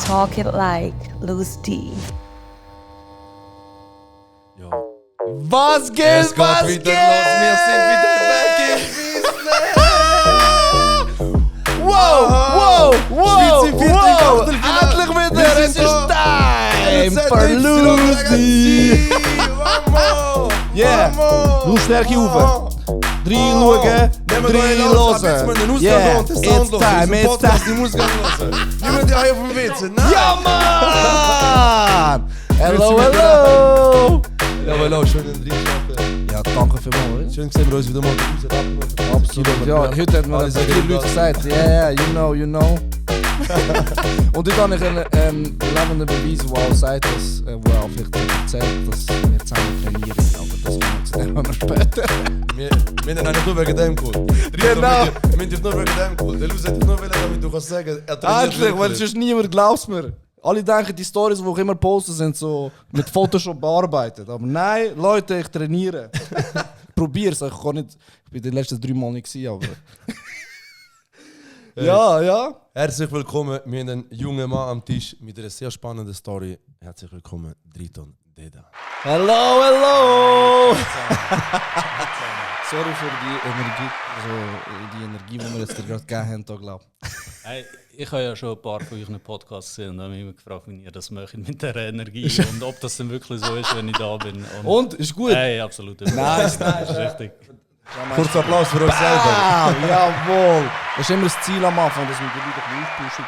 Talk it like Louis D. Ja. Was geht, Es geht was wieder geht? los, wir sind wieder back in Business! Wow, wow, Schweiz im Viertelfinale. Endlich wieder, Wir es sind ist da. time for Lucy. Vamos! Yeah, du Stärke rauf. Drei schauen, Nehmen wir drei einen hören. Jetzt müssen wir den Ausgang Yeah, und den it's Sound hören. time, it's Podcast time. im Ausgang hören. Niemand die Eier vom Witz. Nein! Ja, Mann! Hello, Wir sind hello! Ja, hallo, schön in den Reinschatten. Ja, danke vielmals. Schön gesehen wir uns wieder mal raus. Absolut, ja. Heute hat mir Alle sagen 4 Leute das. gesagt, yeah, you know. Und heute habe ich einen lebenden Beweis, der auch sagt, dass, wo er auch vielleicht erzählt, dass wir zusammen trainieren. Aber das machen wir später. Wir haben eigentlich nur wegen dem geholt. Genau. Wir haben dich nur wegen dem geholt. Der Luz hat dich nur wollen, damit du kannst sagen, er trainiert Endlich, weil wirklich. sonst niemand glaubt mir. Alle denken, die Stories, die ich immer poste, sind so mit Photoshop bearbeitet. Aber nein, Leute, ich trainiere. Ich probiere es. Ich bin die letzten 3 Mal nicht gewesen, aber... Hey. Ja. Herzlich willkommen, wir haben einen jungen Mann am Tisch mit einer sehr spannenden Story. Herzlich willkommen, Driton Deda. Hello! Sorry für die Energie, die wir jetzt dir gerade gegeben haben, glaube ich. Hey, ich habe ja schon ein paar von euren Podcasts gesehen und habe mich immer gefragt, wie ihr das macht mit dieser Energie und ob das dann wirklich so ist, wenn ich da bin. Und? Ist gut? Hey, absolut. Nice. Richtig. Kurzer Applaus für uns selber. Ah, jawohl! Das ist immer das Ziel am Anfang, dass wir die Leute ein bisschen auspushen.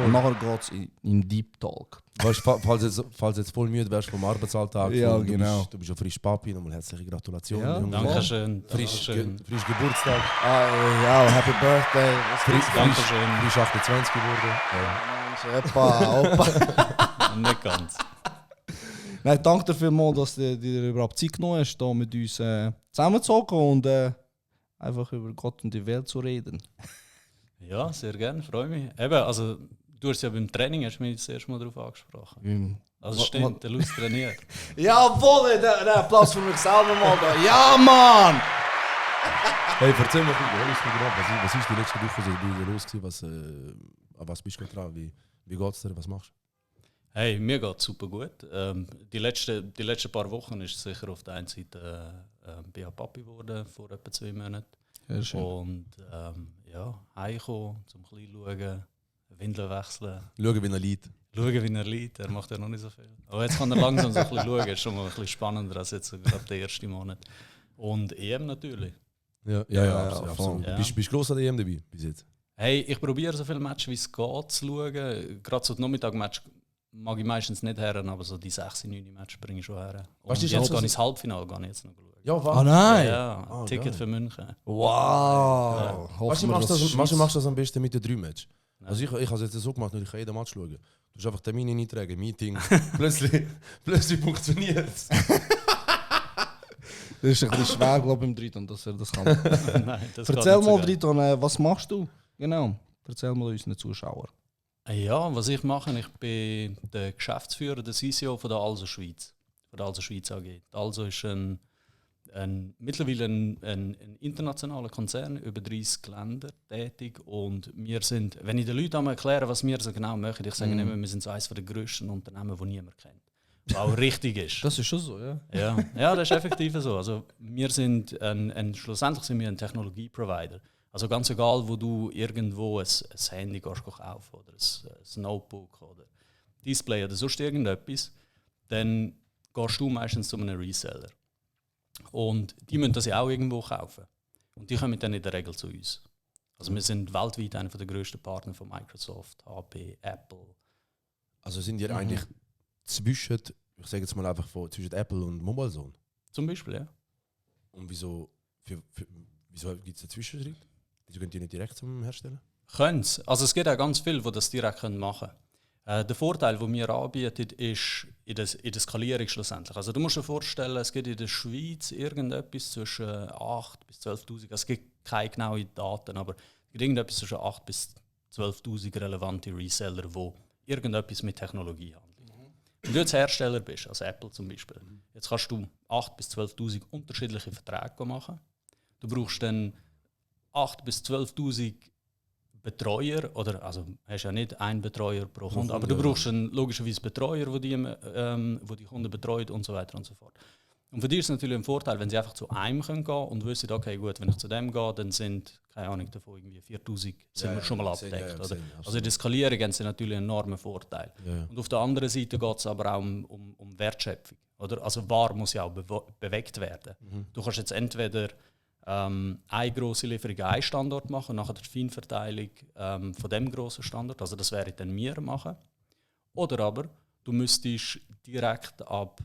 Und nachher geht es in Deep Talk. Weißt, falls du jetzt voll müde wärst vom Arbeitsalltag, Ja, du genau. Du bist ja frisch Papi, nochmal herzliche Gratulation. Ja, Junge. Dankeschön. Frisch Dankeschön. Geburtstag, Ja, Happy Birthday. Dankeschön. frisch 28 geworden. Opa. Nicht ganz. Nein, danke dir vielmals, dass du dir überhaupt Zeit genommen hast, hier mit uns zusammenzuhocken und einfach über Gott und die Welt zu reden. Ja, sehr gerne, freue mich. Eben, also, du hast ja beim Training hast mich das erste Mal darauf angesprochen. Also stimmt, der Luz trainiert. Jawohl, der Applaus für mich selber mal da. Ja, Mann! Hey, erzähl mal, was ist die letzte Woche so los gewesen? An was bist du dran? Wie geht's dir? Was machst du? Hey, mir geht es super gut. Die letzten paar Wochen ist sicher auf der einen Seite bin ich Papi geworden, vor etwa 2 Monaten. Ja, schön. Und ja, heimkommen, zum ein bisschen schauen, Windeln wechseln, Schauen, wie er liegt. schauen, wie er liegt. Er macht ja noch nicht so viel. Aber jetzt kann er langsam so ein bisschen schauen. Ist schon mal ein bisschen spannender als jetzt gerade der erste Monat. Und EM natürlich. Ja, absolut. voll. Ja. Bist du gross an der EM dabei bis jetzt? Hey, ich probiere so viele Matches wie es geht zu schauen. Gerade so die Nachmittag-Match mag ich meistens nicht her, aber so die 6, 9 Matches bringe ich schon her. Und Weißt du, jetzt jetzt gehe ich so- ins Halbfinale gar nicht jetzt noch schauen. Ja, was? Ah nein! Ja, Ah, Ticket geil. für München. Wow! Weißt du, machst du das am besten mit den 3 Matches? Also ich habe es jetzt so gemacht, dass ich jeden Match schaue. Du musst einfach Termine eintragen, Meeting. plötzlich funktioniert es. Das ist ein bisschen schwer, glaube ich, im Driton, dass er das kann. Nein, das geht Erzähl nicht so mal, geil. Driton, was machst du? Genau. Erzähl mal unseren Zuschauern. Ja, was ich mache, ich bin der Geschäftsführer, der CCO von der Also Schweiz. Von der Also Schweiz AG. Die Also ist mittlerweile ein internationaler Konzern, über 30 Länder tätig. Und wir sind, wenn ich den Leuten einmal erkläre, was wir so genau machen, ich sage immer, wir sind so eines der grössten Unternehmen, die niemand kennt. Was auch richtig ist. Das ist schon so, ja. Ja, das ist effektiv so. Also, schlussendlich sind wir ein Technologie-Provider. Also ganz egal, wo du irgendwo ein Handy gehst kaufen oder ein Notebook oder Display oder sonst irgendetwas, dann gehst du meistens zu einem Reseller. Und die müssen das ja auch irgendwo kaufen. Und die kommen dann in der Regel zu uns. Also wir sind weltweit einer der grössten Partner von Microsoft, HP, Apple. Also sind ihr eigentlich zwischen, ich sage jetzt mal einfach zwischen Apple und Mobilezone? Zum Beispiel, ja. Und wieso gibt es einen Zwischenschritt? Wieso könnt ihr nicht direkt zum Herstellen? Können's. Also es gibt auch ganz viele, die das direkt machen können. Der Vorteil, den wir anbieten, ist in der Skalierung schlussendlich. Also du musst dir vorstellen, es gibt in der Schweiz irgendetwas zwischen 8.000 bis 12.000, es gibt keine genauen Daten, aber es gibt irgendetwas zwischen 8.000 bis 12.000 relevante Reseller, die irgendetwas mit Technologie handeln. Wenn du jetzt Hersteller bist, also Apple zum Beispiel, jetzt kannst du 8.000 bis 12.000 unterschiedliche Verträge machen. Du brauchst dann 8.000 bis 12.000 Betreuer, oder also hast ja nicht einen Betreuer pro Kunde, aber du ja. brauchst logischerweise Betreuer, wo die Kunden betreut und so weiter und so fort. Und für die ist es natürlich ein Vorteil, wenn sie einfach zu einem gehen können und wissen, okay, gut, wenn ich zu dem gehe, dann sind, keine Ahnung, davon irgendwie 4000 sind wir schon mal abgedeckt. Oder? Also in der Skalierung haben sie natürlich einen enormen Vorteil. Ja. Und auf der anderen Seite geht es aber auch um Wertschöpfung. Oder? Also Ware muss ja auch bewegt werden. Du kannst jetzt entweder eine grosse Lieferung an einen Standort machen und nachher die Feinverteilung von dem grossen Standort, also das wäre dann wir machen. Oder aber du müsstest direkt ab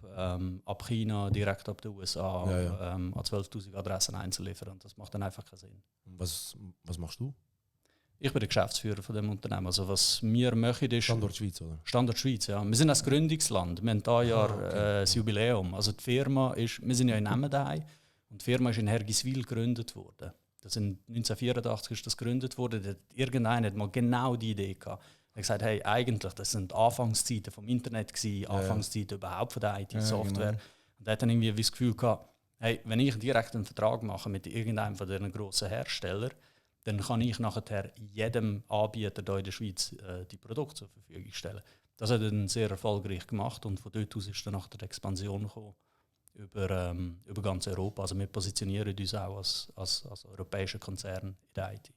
China, direkt ab den USA an 12'000 Adressen einzeln liefern. Und das macht dann einfach keinen Sinn. Was machst du? Ich bin der Geschäftsführer von dem Unternehmen. Also was wir machen ist... Standort Schweiz, oder? Standort Schweiz, ja. Wir sind das Gründungsland. Wir haben dieses Jahr das Jubiläum. Also die Firma ist... Wir sind ja in Emmental und die Firma ist in Hergiswil gegründet worden. Das in 1984 ist das gegründet worden. Irgendeiner hat mal genau die Idee gehabt. Er hat gesagt, hey, eigentlich, das sind Anfangszeiten vom Internet gewesen, Anfangszeiten überhaupt von der IT-Software. Genau. Und er hat dann irgendwie das Gefühl gehabt, hey, wenn ich direkt einen Vertrag mache mit irgendeinem von diesen grossen Herstellern, dann kann ich nachher jedem Anbieter hier in der Schweiz die Produkte zur Verfügung stellen. Das hat er dann sehr erfolgreich gemacht und von dort aus ist dann nachher die Expansion gekommen über ganz Europa. Also wir positionieren uns auch als europäischer Konzern in der IT.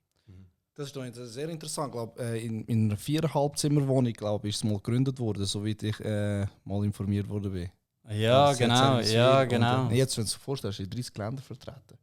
Das ist doch sehr interessant. Glaub, in einer 4,5-Zimmer-Wohnung ist es mal gegründet worden, soweit ich mal informiert worden bin. Ja, genau. Ja, genau. Und, jetzt, wenn du dir vorstellst, in 30 Ländern vertreten.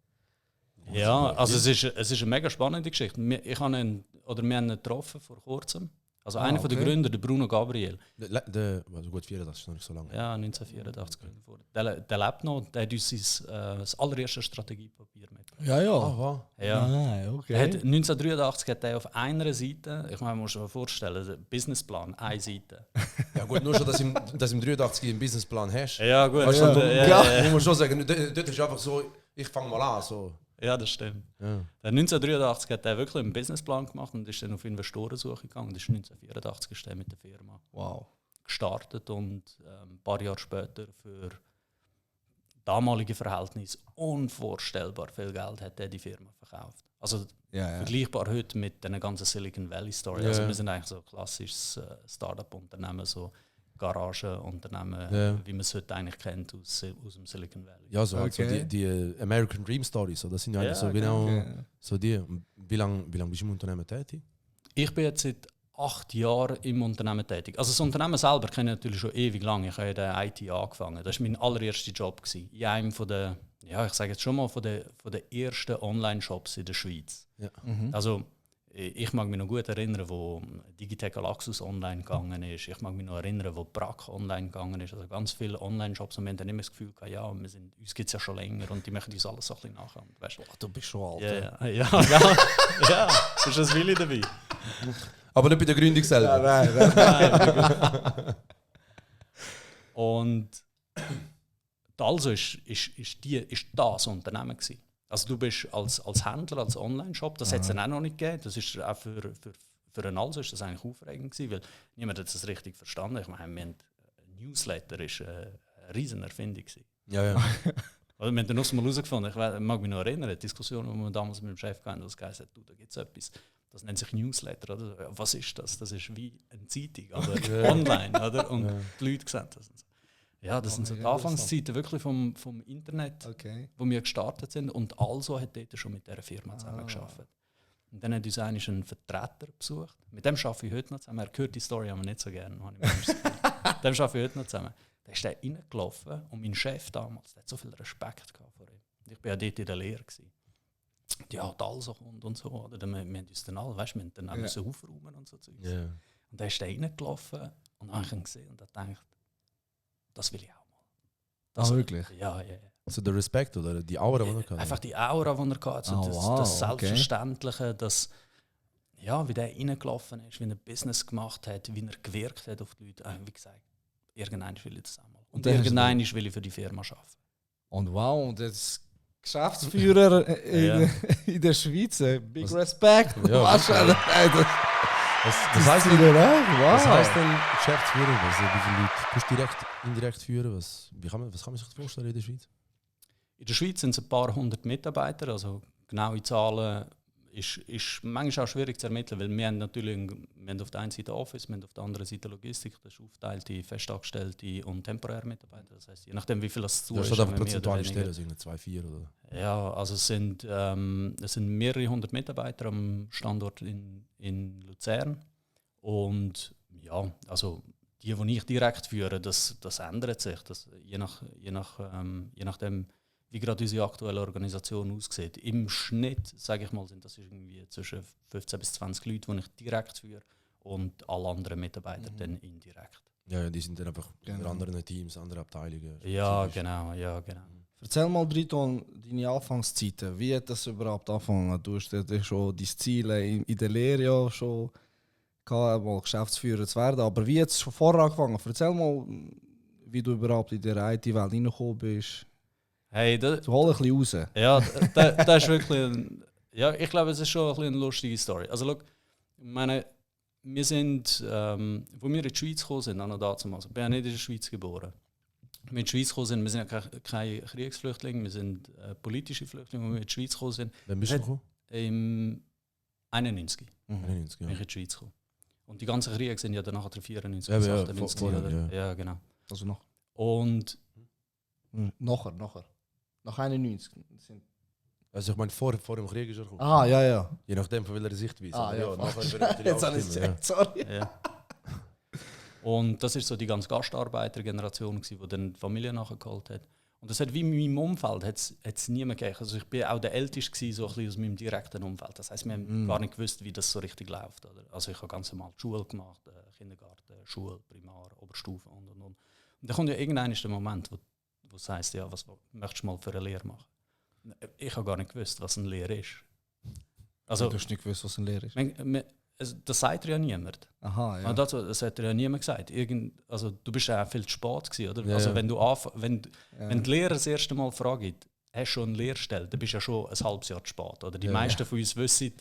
Ja, also es ist eine mega spannende Geschichte. Wir haben ihn getroffen vor kurzem. Also einer von den Gründer, der Bruno Gabriel. Also gut, 84 ist noch nicht so lange. Ja, 1984 gegründet worden. Der lebt noch, der hat uns das allererste Strategiepapier mitgebracht. Ja. Ja. Okay. Er hat 1983 hat er auf einer Seite, ich meine, man muss sich vorstellen, der Businessplan, eine Seite. Ja gut, nur schon, dass im 83 einen Businessplan hast. Ja gut. Weißt du, muss man schon sagen, dort ist einfach so, ich fange mal an. So. Ja, das stimmt. Ja. 1983 hat er wirklich einen Businessplan gemacht und ist dann auf Investorensuche gegangen. Und ist 1984 ist er mit der Firma gestartet und ein paar Jahre später für damalige Verhältnisse unvorstellbar viel Geld hat er die Firma verkauft. Also vergleichbar heute mit der ganzen Silicon Valley Story. Also wir sind eigentlich so ein klassisches Startup-Unternehmen, so Garagenunternehmen, wie man es heute eigentlich kennt aus dem Silicon Valley. Ja, so also die American Dream Stories, so, das sind ja eigentlich so genau so die. Wie lang bist du im Unternehmen tätig? Ich bin jetzt seit 8 Jahren im Unternehmen tätig. Also das Unternehmen selber kenne ich natürlich schon ewig lang. Ich habe in der IT angefangen. Das war mein allererster Job gewesen. In einem von der, ich sage jetzt schon mal, von der ersten Online-Shops in der Schweiz. Ja. Also ich mag mich noch gut erinnern, wo Digitec Galaxus online gegangen ist. Ich mag mich noch erinnern, wo Brack online gegangen ist. Also ganz viele Online-Shops. Und wir haben dann immer das Gefühl gehabt, ja, uns gibt es ja schon länger und die machen uns alles so ein bisschen nachher. Weißt, du bist schon alt. Ja, ist das Willi dabei. Aber nicht bei der Gründung selber. Nein. Und also ist das Unternehmen gewesen. Also du bist als Händler, als Online-Shop, das hat es dann auch noch nicht gegeben. Das ist auch für einen Also ist das eigentlich aufregend gewesen, weil niemand hat das richtig verstanden. Ich meine, ein Newsletter ist eine riesen Erfindung gewesen. Ja. Also wir haben dann noch mal herausgefunden, ich mag mich noch erinnern, die Diskussion, die wir damals mit dem Chef hatten, das gesagt hat, da gibt es etwas, das nennt sich Newsletter. Oder? Was ist das? Das ist wie eine Zeitung, aber online. Oder? Und die Leute sehen das. Ja, das sind so die Anfangszeiten wirklich vom Internet, wo wir gestartet sind. Und also hat dort schon mit dieser Firma zusammengearbeitet. Und dann hat uns eigentlich einen Vertreter besucht. Mit dem arbeite ich heute noch zusammen. Er hört die Story aber nicht so gerne. Mit dem arbeite ich heute noch zusammen. Da ist er reingelaufen und mein Chef damals, der hat so viel Respekt gehabt vor ihm. Ich war ja dort in der Lehre. Ja, die also kommt und so. Oder? Wir haben uns dann alle, weißt, wir haben dann auch aufräumen und so. Yeah. Und da ist er reingelaufen und habe ihn gesehen und dachte, das will ich auch mal. Wirklich? Ja. Also der Respekt oder die Aura, die er hatte? Einfach die Aura, die er hatte. Also das Selbstverständliche, das, wie der reingelaufen ist, wie er Business gemacht hat, wie er gewirkt hat auf die Leute. Wie gesagt, irgendwann will ich das auch mal. Und irgendwann will ich für die Firma arbeiten. Und wow, und das Geschäftsführer in der Schweiz, big Respect. Ja, was heißt denn Was heißt denn Geschäftsführer? Also, wie viele Leute tust du direkt, indirekt führen? Was kann man sich das vorstellen in der Schweiz? In der Schweiz sind es ein paar hundert Mitarbeiter, also genaue Zahlen ist manchmal auch schwierig zu ermitteln, weil wir haben natürlich wir haben auf der einen Seite Office, wir haben auf der anderen Seite Logistik, das ist aufteilte, Festangestellte und temporäre Mitarbeiter. Das heisst, je nachdem, wie viel das zu Du ist. hast einfach haben wir mehr oder prozentuale weniger- Stellen, so 2, 4 oder? Ja, also es sind mehrere hundert Mitarbeiter am Standort in Luzern. Und ja, also die ich direkt führe, das ändert sich. Das, je nachdem, wie gerade unsere aktuelle Organisation aussieht. Im Schnitt, sage ich mal, sind das irgendwie zwischen 15 bis 20 Leute, die ich direkt führe und alle anderen Mitarbeiter dann indirekt. Ja, die sind dann einfach in Genau. anderen Teams, andere Abteilungen. Ja, spezifisch. genau. Erzähl mal, Briton, deine Anfangszeiten. Wie hat das überhaupt angefangen? Du hast ja schon deine Ziele in der Lehre ja schon gehabt, mal Geschäftsführer zu werden. Aber wie hat es schon vorher angefangen? Erzähl mal, wie du überhaupt in der IT-Welt reingekommen bist. Hey, Du hol ein bisschen raus. Ja, das ist wirklich. Ja, ich glaube, es ist schon ein bisschen eine lustige Story. Also, schau, ich meine, wir sind, wo wir in die Schweiz gekommen sind, noch damals, also, ich bin ja nicht in der Schweiz geboren. Als wir in die Schweiz gekommen sind, wir sind ja keine Kriegsflüchtlinge, wir sind politische Flüchtlinge, wo wir in die Schweiz gekommen sind. Wann bist du gekommen? Im 91 91, bin ja. ich in die Schweiz gekommen. Und die ganzen Kriege sind ja dann nachher 94 Ja, bis ja, 98. vorher, oder? ja. Ja, genau. Also noch. Und Nachher. Nach 91. Also ich meine, vor dem Krieg ist er gekommen. Ah, ja. Je nachdem, von welcher Sichtweise. Ah, Aber ja. nachher wird natürlich Jetzt auch habe ich es stimmen, gecheckt, sorry. ja. Und das ist so die ganze Gastarbeitergeneration, die dann die Familie nachgeholt hat. Und das hat wie in meinem Umfeld hat's niemand gegeben. Also ich bin auch der Älteste gewesen, so ein bisschen aus meinem direkten Umfeld. Das heisst, wir haben gar nicht gewusst, wie das so richtig läuft. Oder? Also ich habe ganz normal die Schule gemacht, Kindergarten, Schule, Primar, Oberstufe und. Und dann kommt ja irgendwann der Moment, wo du sagst, ja, was möchtest du mal für eine Lehre machen? Ich habe gar nicht gewusst, was eine Lehre ist. Also, Du hast nicht gewusst, was eine Lehre ist. das sagt ja niemand. Aha, ja. Das hat ja niemand gesagt. Also, du bist ja auch viel zu spät gewesen, oder? Ja, also, ja. wenn die Lehrer das erste Mal fragen, hast du schon eine Lehrstelle, dann bist du ja schon ein halbes Jahr zu spät. Oder? Die meisten von uns wissen,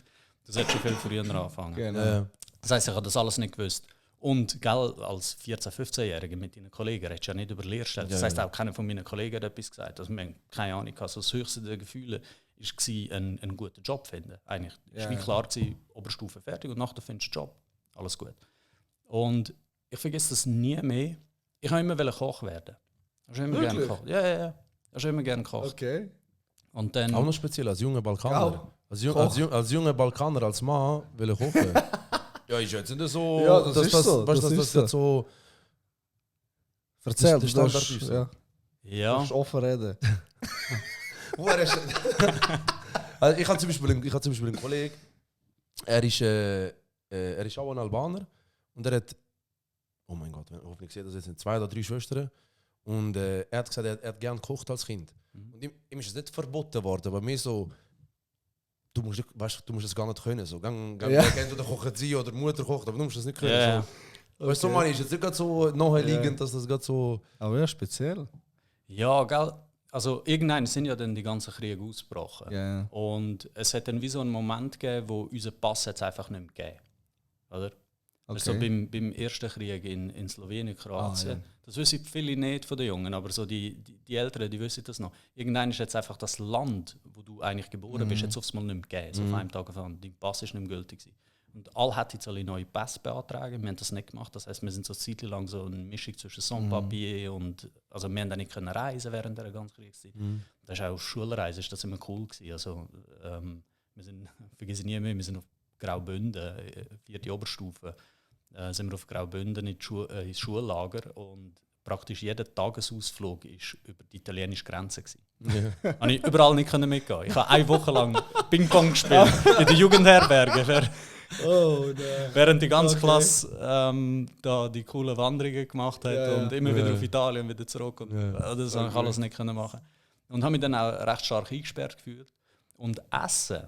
du solltest schon viel früher anfangen. Genau. Das heisst, ich habe das alles nicht gewusst. Und gell, als 14-, 15-Jähriger mit deinen Kollegen redest du ja nicht über Lehrstellen. Das heisst, auch keiner von meinen Kollegen hat etwas gesagt. Also, wir haben keine Ahnung. Also, das höchste der Gefühle war, einen guten Job zu finden. Eigentlich war wie klar, Oberstufe fertig und nachher findest du einen Job. Alles gut. Und ich vergesse das nie mehr. Ich wollte immer Koch werden. Ich habe immer gerne gekocht. Ja. Ich habe immer gerne gekocht. Okay. Und dann, Auch noch speziell als junger Balkaner. Ja. Als junger Balkaner, als Mann will ich kochen. Ja, ist jetzt nicht so. Ja, das ist so, Weißt, das das ist jetzt so. Erzähl, Das ist du der darfst, Standard, ja, du ja, darfst offen reden. Also ich habe zum Beispiel einen Kollegen, er ist auch ein Albaner und er hat, oh mein Gott, hoffentlich sehe das jetzt sind 2 oder 3 Schwestern und er hat gesagt, er hat gerne gekocht als Kind. Und ihm ist es nicht verboten worden, aber mir so, du musst es gar nicht können. So, entweder kochen sie oder die Mutter kocht, aber du musst es nicht können. Ja. So. Weißt du, man ist jetzt nicht gerade so naheliegend, dass das gerade so. Aber ja, speziell. ja, gell. Also irgendwann sind ja dann die ganzen Kriege ausgebrochen. Ja. Und es hat dann wie so einen Moment gegeben, wo unser Pass jetzt einfach nicht mehr gegeben. Oder? Also Okay. beim ersten Krieg in Slowenien, Kroatien. Ah, ja. Das wissen viele nicht von den Jungen, aber so die Älteren, die wissen das noch. Irgendwann ist jetzt einfach das Land, wo du eigentlich geboren bist, jetzt aufs Mal nicht mehr gegeben. So auf einem Tag gefahren. Dein Pass ist nicht mehr gültig gewesen. Und alle hätten jetzt alle neue Pässe beantragen. Wir haben das nicht gemacht. Das heisst, wir sind so eine Zeit lang so eine Mischung zwischen Sans-Papier und. Also, wir haben dann nicht können reisen während der ganzen Kriegszeit. Das ist auch auf Schulreise, ist das immer cool gewesen. Also, wir sind, vergesse nie mehr, wir sind auf Graubünden, 4. Oberstufe, sind wir auf Graubünden ins Schullager und praktisch jeder Tagesausflug ist über die italienische Grenze gewesen. Ja. Habe ich überall nicht mitgehen. Ich habe 1 Woche lang Ping-Pong gespielt in der Jugendherberge. Oh, nein. Während die ganze Klasse da die coolen Wanderungen gemacht hat Ja, ja. und immer wieder auf Italien und wieder zurück. Und, das habe ich alles nicht machen. Und habe mich dann auch recht stark eingesperrt gefühlt. Und Essen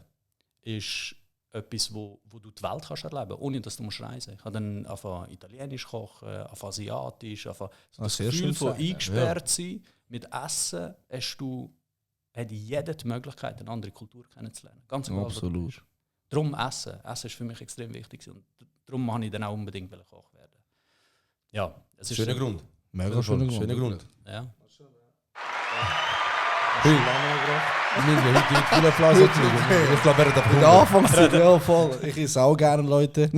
ist etwas, wo du die Welt kannst erleben kannst, ohne dass du reisen musst. Ich habe dann angefangen Italienisch kochen, angefangen Asiatisch, angefangen so das sehr Gefühl schön von gesagt, eingesperrt sein. Mit Essen hat jeder die Möglichkeit, eine andere Kultur kennenzulernen. Ganz egal, wo du Absolut. bist. Darum Essen. Essen ist für mich extrem wichtig. Und darum wollte ich dann auch unbedingt Koch werden. Ja, es ist Schöner so- Grund. Mega schöner Grund. Schöner Grund. Ja. Heute viel Applaus. Ich glaube, er hat In der Anfangszeit, ja voll. Ich esse auch gerne Leute.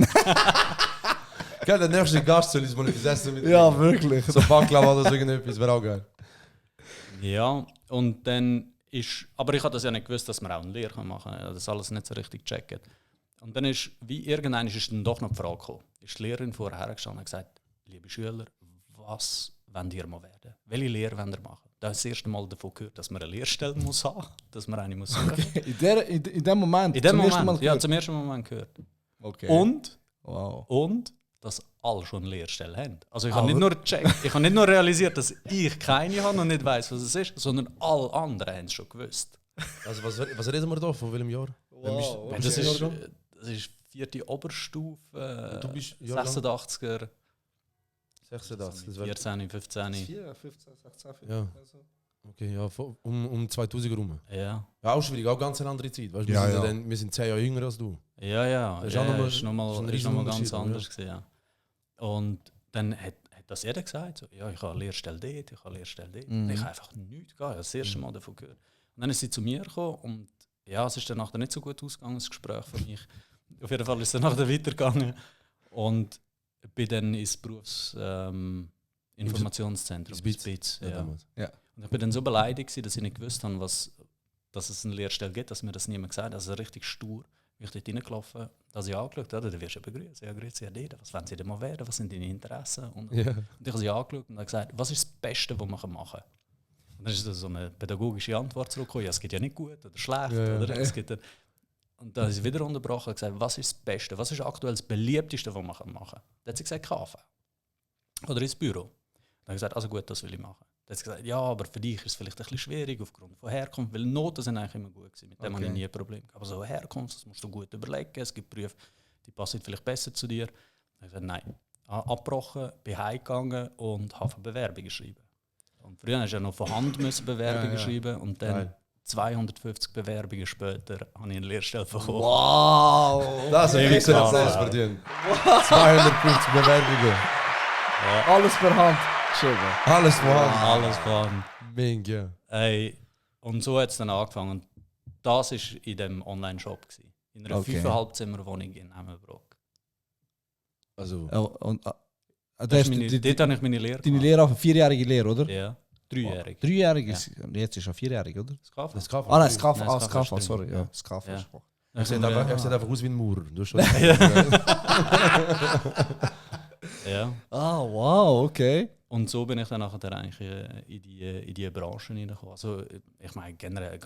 Der nächste Gast soll uns mal etwas essen mit Ja, wirklich. so Baklava oder so irgendetwas, wäre auch geil. Ja, und dann ist, aber ich habe das ja nicht gewusst, dass wir auch eine Lehre machen können. Das alles nicht so richtig checken. Und dann ist, wie irgendwann ist dann doch noch die Frage gekommen. Ist die Lehrerin vorher hergestanden und gesagt, liebe Schüler, was wollt ihr mal werden? Welche Lehre wollt ihr machen? Da habe ich das erste Mal davon gehört, dass man eine Lehrstelle muss haben, dass man eine muss suchen. In dem Moment? In dem zum ersten Moment, Mal ja, gehört? zum ersten Moment gehört. Okay. Und, Wow. dass alle schon eine Lehrstelle haben. Also ich habe nicht nur gecheckt, ich habe nicht nur realisiert, dass ich keine habe und nicht weiss, was es ist, sondern alle anderen haben es schon gewusst. Also was reden wir da? Von welchem Jahr? Wow. Das ist 4. Oberstufe, Du bist Jahrgang? 86er, 86. Das wäre 14, 15. 4, 15, 16, 15. Ja. Okay, ja, um 2000 rum. Ja. Ja, auch schwierig, auch ganz eine andere Zeit. Weißt, wir, Ja, sind ja. wir sind 10 Jahre jünger als du. Ja, Das ist ja, auch noch mal- ist noch mal ist ein ganz Riesenunterschied, anders gewesen, ja. Und dann hat das jeder gesagt, so, ja, ich habe eine Lehrstelle dort, ich habe eine Lehrstelle dort. Und ich habe einfach nichts gehabt, ich habe das erste Mal davon gehört. Und dann ist sie zu mir gekommen und ja, es ist dann nachher nicht so gut ausgegangen, das Gespräch für mich. Auf jeden Fall ist es dann nachher weitergegangen und bin dann ins Informationszentrum, ins BIZ. BIZ, Ja, ja. damals. Und ich bin dann so beleidigt gewesen, dass ich nicht gewusst habe, dass es eine Lehrstelle gibt, dass mir das niemand gesagt hat. Also richtig stur. Bin ich dort reingelaufen, dass ich angeschaut habe, dann wirst du begrüßen. Ja, grüezi, Herr Dede, was wollen Sie denn mal werden? Was sind deine Interessen? Und Ja. und ich habe sie angeschaut und habe gesagt, was ist das Beste, was man machen kann? Und dann ist so eine pädagogische Antwort zurückgekommen, ja, es geht ja nicht gut oder schlecht. Ja, ja. Oder? Es geht und dann ist sie wieder unterbrochen und gesagt, was ist das Beste, was ist aktuell das Beliebteste, was man machen kann? Dann hat sie gesagt, KV. Oder ins Büro. Dann habe ich gesagt, also gut, das will ich machen. Dann hat sie gesagt, ja, aber für dich ist es vielleicht ein bisschen schwierig aufgrund von Herkunft, weil Noten sind eigentlich immer gut gewesen. Mit dem habe ich nie ein Problem gehabt. Aber so Herkunft, das musst du gut überlegen. Es gibt Berufe, die passen vielleicht besser zu dir. Dann habe ich gesagt, nein. Abgebrochen, bin heimgegangen und habe Bewerbungen geschrieben. Und früher hast du ja noch von Hand müssen Bewerbungen schreiben und dann Geil. 250 Bewerbungen später habe ich eine Lehrstelle bekommen. Wow. Das ist ein Ewig Fixer, krass, das ja. verdient. 250 Bewerbungen. Alles per Hand geschrieben. Alles vorhanden. Alles von. Ming, ja. Ey, und so hat es dann angefangen. Und das war in dem Online-Shop. In einer Okay. 5,5 Zimmer-Wohnung in Emmenbrock. Also, Ja, und, Das das ist meine, dort habe ich meine Lehre deine gemacht. Lehre auf 4-jährige Lehre, oder? Ja, 3-jährig. 3-jährig ist, jetzt ist er 4-jährig, oder? Das KV. das kann Ah nein, das KV, Nein, das das KV, KV, sorry. ja. Ja, das KV Ja. ist Er sieht einfach aus wie ein Maurer. Du hast schon Ja. Ah, wow, okay. Und so bin ich dann nachher eigentlich in die Branche hineingekommen. Also ich meine generell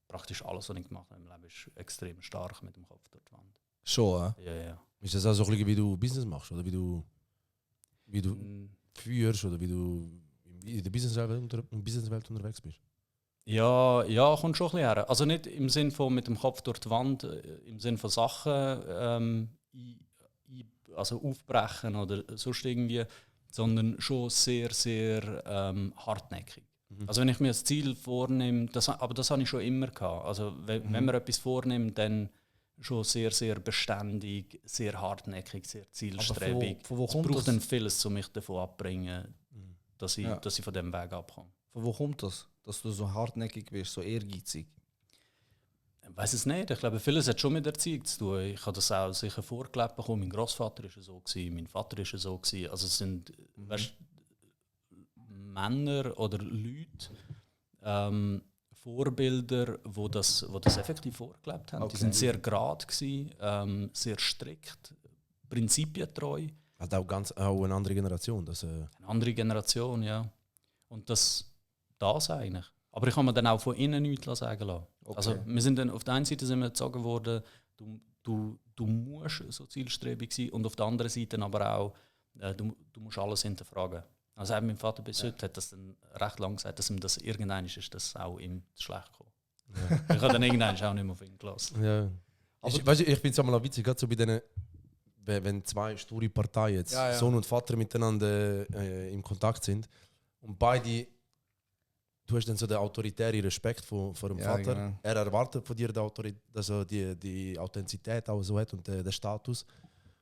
praktisch alles, was ich gemacht habe im Leben, ist extrem stark mit dem Kopf durch die Wand. Schon, Ja, ja. Ist das auch so ein bisschen, wie du Business machst? Oder wie du Mm, führst? Oder wie du in der Businesswelt unterwegs bist? Ja, kommt schon ein bisschen her. Also nicht im Sinn von mit dem Kopf durch die Wand, im Sinn von Sachen also aufbrechen oder sonst irgendwie, sondern schon sehr, sehr hartnäckig. Also wenn ich mir das Ziel vornehme, aber das habe ich schon immer gehabt. Also wenn man etwas vornimmt, dann schon sehr, sehr beständig, sehr hartnäckig, sehr zielstrebig. von wo Es kommt braucht das? dann vieles, um mich davon abbringen, dass ich, Ja. dass ich von dem Weg abkomme. Von wo kommt das? Dass du so hartnäckig bist, so ehrgeizig? Ich weiß es nicht. Ich glaube, vieles hat schon mit Erziehung zu tun. Ich habe das auch sicher vorgelebt bekommen. Mein Großvater war so, mein Vater war so. Also es sind weißt, Männer oder Leute, Vorbilder, die das effektiv vorgelebt haben. Okay. Die sind sehr gerade gewesen, sehr strikt, prinzipientreu. Hat auch eine andere Generation. Das, Eine andere Generation, ja. Und das eigentlich. Aber ich habe mir dann auch von innen nichts sagen lassen. Okay. Also wir sind dann, auf der einen Seite sind wir gezogen worden, du musst so zielstrebig sein und auf der anderen Seite aber auch, du musst alles hinterfragen. Also auch mein Vater bis heute hat das dann recht lang gesagt, dass ihm das irgendwann ist das auch ihm zu schlecht gekommen. Ja. Ich habe dann irgendwann auch nicht mehr auf ihn gelassen. ja. Weißt du, ich finde es auch mal witzig, gerade so bei denen, wenn zwei sture Parteien, jetzt Ja, ja. Sohn und Vater miteinander im Kontakt sind und beide, du hast dann so den autoritären Respekt vor dem Ja, Vater. genau. Er erwartet von dir dass er die Authentizität auch so hat und den Status.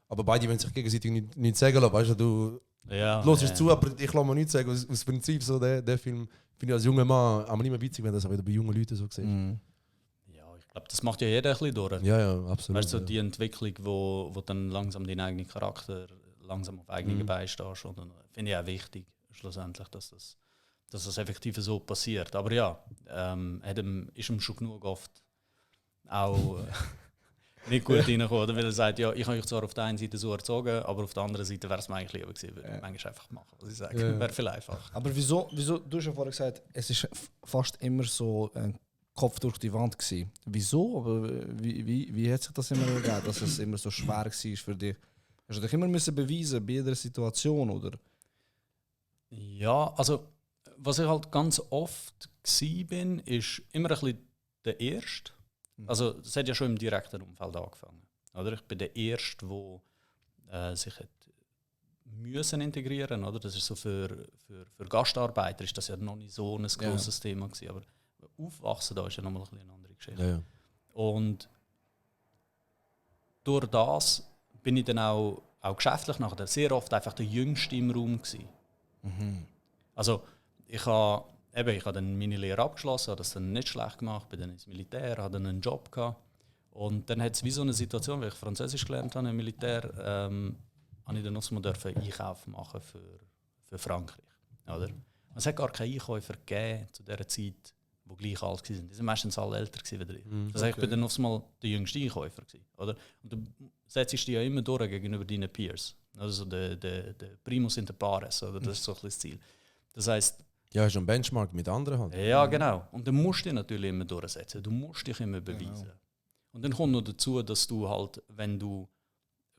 Aber beide wollen sich gegenseitig nicht sagen lassen. Weißt du, Ja, Los ist zu, aber ich lasse mir nichts sagen. Aus Prinzip so der Film finde ich als junger Mann aber nicht mehr witzig, wenn das auch wieder bei jungen Leuten so siehst. Ja, ich glaube, das macht ja jeder ein bisschen durch. Ja, absolut. Weißt du, so die Entwicklung, wo dann langsam deinen eigenen Charakter langsam auf eigenen Beinen stehst. Und finde ich auch wichtig, schlussendlich, dass das effektiv so passiert. Aber ja, ist ihm schon genug oft auch nicht gut reingekommen, weil er sagt, ja, ich habe euch zwar auf der einen Seite so erzogen, aber auf der anderen Seite wäre es mir eigentlich lieber gewesen, würde ich manchmal einfach machen, was ich sage. Wäre viel einfacher. Aber wieso, du hast ja vorher gesagt, es ist fast immer so ein Kopf durch die Wand gewesen. Wieso? Aber wie hat sich das immer gegeben, dass es immer so schwer war für dich? Hast du dich immer müssen beweisen bei jeder Situation, oder? Ja, also was ich halt ganz oft bin, ist immer ein bisschen der Erste. Also das hat ja schon im direkten Umfeld angefangen. Oder? Ich bin der Erste, der sich hat müssen integrieren, oder? Das ist so für Gastarbeiter ist das ja noch nicht so ein grosses Thema gewesen, aber aufwachsen da ist ja nochmal ein bisschen eine andere Geschichte. Ja. Und durch das bin ich dann auch geschäftlich nachher sehr oft einfach der Jüngste im Raum gewesen. Also ich habe dann meine Lehre abgeschlossen, habe das dann nicht schlecht gemacht, bin dann ins Militär, habe dann einen Job gehabt. Und dann hat es wie so eine Situation, weil ich Französisch gelernt habe im Militär, habe ich dann noch mal Einkauf machen für Frankreich. Oder? Es hat gar keine Einkäufer gegeben zu dieser Zeit, die gleich alt waren. Die waren meistens alle älter wie ich. Das heißt, ich bin dann noch mal der jüngste Einkäufer gewesen, oder? Und du setzt dich ja immer durch gegenüber deinen Peers. Also der Primus inter pares, oder? Das ist so ein bisschen das Ziel. Das heisst, ja, hast du einen Benchmark mit anderen halt. Ja, genau. Und dann musst du dich natürlich immer durchsetzen. Du musst dich immer beweisen. Genau. Und dann kommt noch dazu, dass du halt, wenn du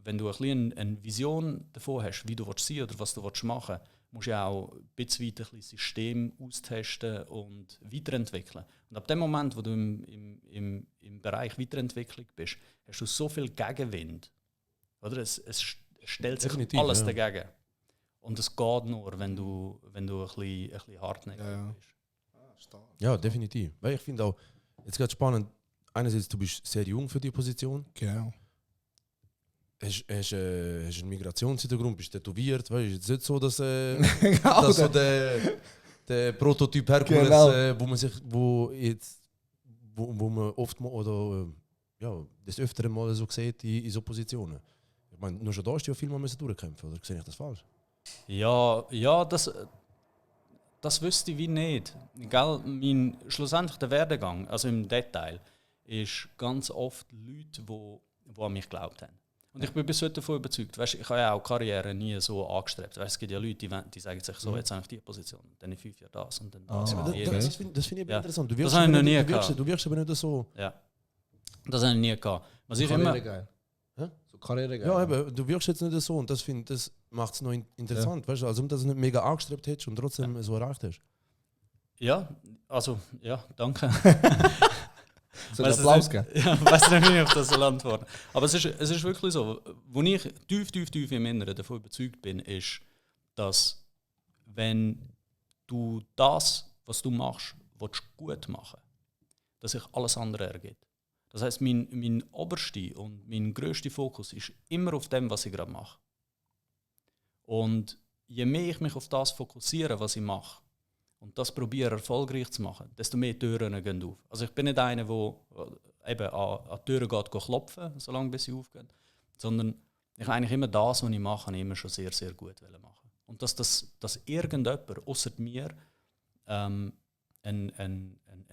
ein bisschen eine Vision davon hast, wie du sein oder was du machen willst, musst du auch ein bisschen weit ein System austesten und weiterentwickeln. Und ab dem Moment, wo du im Bereich Weiterentwicklung bist, hast du so viel Gegenwind. Oder? Es stellt sich definitiv alles dagegen. Und es geht nur, wenn du ein bisschen hartnäckig bist. Ja, definitiv. Weil ich finde auch, jetzt gerade spannend, einerseits, du bist sehr jung für die Position. Genau. Hast einen Migrationshintergrund, bist tätowiert, weißt du, jetzt nicht so, dass so der Prototyp Herkules, wo man oft mal, oder des Öfteren mal so sieht in so Positionen. Ich meine, nur schon da hast du ja viel mal durchkämpfen, oder sehe ich das falsch? Ja, das wüsste ich wie nicht. Schlussendlich der Werdegang, also im Detail, ist ganz oft Leute, die an mich geglaubt haben. Und ich bin bis heute davon überzeugt. Weißt, ich habe ja auch Karriere nie so angestrebt. Weißt, es gibt ja Leute, die sagen sich so, jetzt habe ich diese Position, dann in 5 Jahren das und dann das. Das finde ich interessant. Das habe ich noch nie gehabt. Du wirkst aber nicht so... Ja, das habe ich nie gehabt. Was ich immer... geil. So Karriere geil. Ja, aber du wirkst jetzt nicht so und das macht es noch interessant. Weißt du, also dass du nicht mega angestrebt hättest und trotzdem so erreicht hast. Ja, also, ja, danke. Soll ich Applaus geben? Ja, weiss nicht, wie ich auf das antworte. Aber es ist wirklich so, wo ich tief im Inneren davon überzeugt bin, ist, dass wenn du das, was du machst, gut machen willst, dass sich alles andere ergibt. Das heisst, mein oberster und mein grösster Fokus ist immer auf dem, was ich gerade mache. Und je mehr ich mich auf das fokussiere, was ich mache, und das probiere erfolgreich zu machen, desto mehr Türen gehen auf. Also ich bin nicht einer, der eben an Türen geht klopfen, solange bis sie aufgehen, sondern ich eigentlich immer das, was ich mache, immer schon sehr, sehr gut machen. Und dass irgendjemand außer mir einen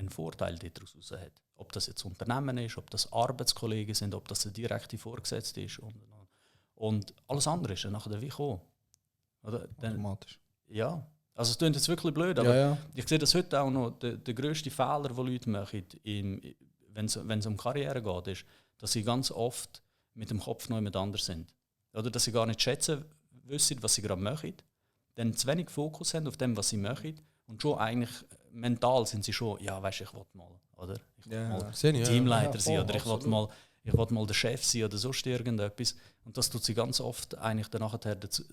Vorteil daraus hat. Ob das jetzt Unternehmen ist, ob das Arbeitskollegen sind, ob das eine direkte Vorgesetzte ist und alles andere ist dann nachher wie gekommen. Oder? Automatisch. Ja. Also es klingt jetzt wirklich blöd, aber ich sehe das heute auch noch. Der grösste Fehler, den Leute machen, wenn es um Karriere geht, ist, dass sie ganz oft mit dem Kopf noch jemand anders sind. Oder dass sie gar nicht schätzen wissen, was sie gerade machen. Dann zu wenig Fokus haben auf dem, was sie machen. Und schon eigentlich mental sind sie schon, ja, weißt du, ich will mal, oder? Ich will mal Teamleiter sein, oder ich will mal der Chef sein oder sonst irgendetwas. Und das tut sie ganz oft eigentlich danach dazu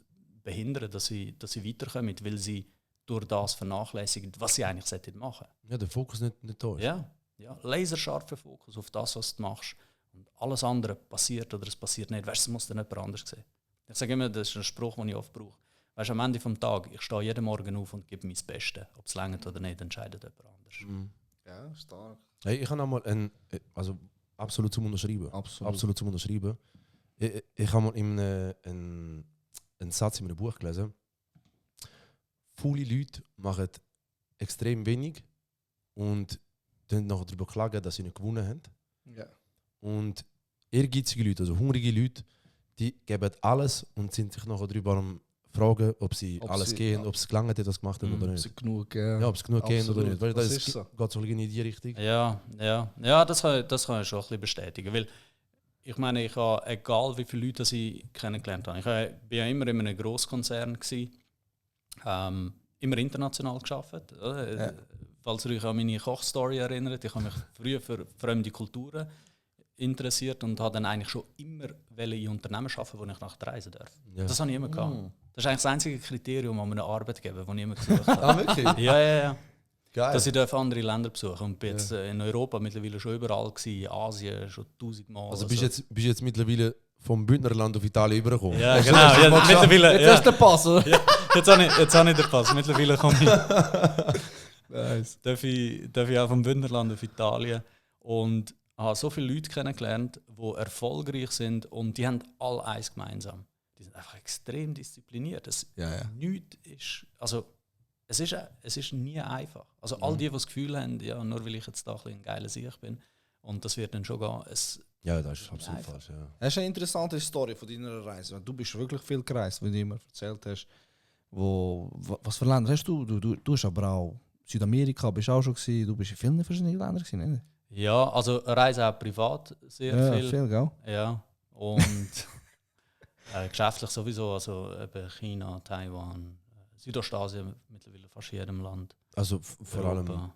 behindern, dass sie weiterkommen, weil sie durch das vernachlässigen, was sie eigentlich machen sollten. Ja, der Fokus nicht da ist. Ja, laserscharfer Fokus auf das, was du machst. Und alles andere passiert oder es passiert nicht. Weißt du, es muss dann jemand anders sehen. Ich sage immer, das ist ein Spruch, den ich oft brauche. Weißt, am Ende des Tages, ich stehe jeden Morgen auf und gebe mein Bestes. Ob es reicht oder nicht, entscheidet jemand anders. Ja, stark. Hey, ich habe einmal also absolut zum Unterschreiben. Absolut zum Unterschreiben. Ich habe mal einen Satz in einem Buch gelesen. Viele Leute machen extrem wenig und dann nachher darüber klagen, dass sie nicht gewonnen haben. Ja. Und ehrgeizige Leute, also hungrige Leute, die geben alles und sind sich nachher darüber am Fragen, ob sie alles gehen, ob es gelangt hat, was gemacht haben oder Ob nicht. sie genug, Ja, ob es genug gehen oder nicht. Weil Das das ist so. geht so in die Richtung. Ja, das kann ich schon ein bisschen bestätigen. Weil ich meine, ich habe, egal wie viele Leute ich kennengelernt habe, ich bin ja immer in einem Grosskonzern gewesen, immer international gearbeitet. Ja. Falls ihr euch an meine Kochstory erinnert, ich habe mich früher für fremde Kulturen interessiert und habe dann eigentlich schon immer in Unternehmen arbeiten, wo ich nachher reisen darf. Ja. Das habe ich immer gehabt. Das ist eigentlich das einzige Kriterium an einem Arbeitgeber, das ich immer gesucht habe. Ah, wirklich? Ja. Geil. Dass ich andere Länder besuchen und bin jetzt in Europa mittlerweile schon überall gewesen, in Asien schon 1000 Mal. Also bist du jetzt mittlerweile vom Bündnerland auf Italien übergekommen? Ja, genau. Ja, mittlerweile, Jetzt ja. hast du den Pass, oder? Ja, jetzt habe ich den Pass. Mittlerweile komme ich. Nice. darf ich auch vom Bündnerland auf Italien und habe so viele Leute kennengelernt, die erfolgreich sind und die haben alle eins gemeinsam. Die sind einfach extrem diszipliniert. Ja. Nichts ist, also es ist nie einfach. Also all die das Gefühl haben, ja, nur weil ich jetzt da ein geiler Sieg bin und das wird dann schon gehen. Ja, das ist absolut Einfach. falsch. Ja. Das ist eine interessante Story von deiner Reise. Du bist wirklich viel gereist, wie du immer erzählt hast. Was für Länder hast du? Du hast aber auch Südamerika, bist auch schon gewesen. Du bist in vielen verschiedenen Ländern gewesen, nicht? Ja, also reise auch privat sehr viel. gell? Ja, und geschäftlich sowieso, also eben China, Taiwan, Südostasien, mittlerweile fast in jedem Land. Also vor Europa.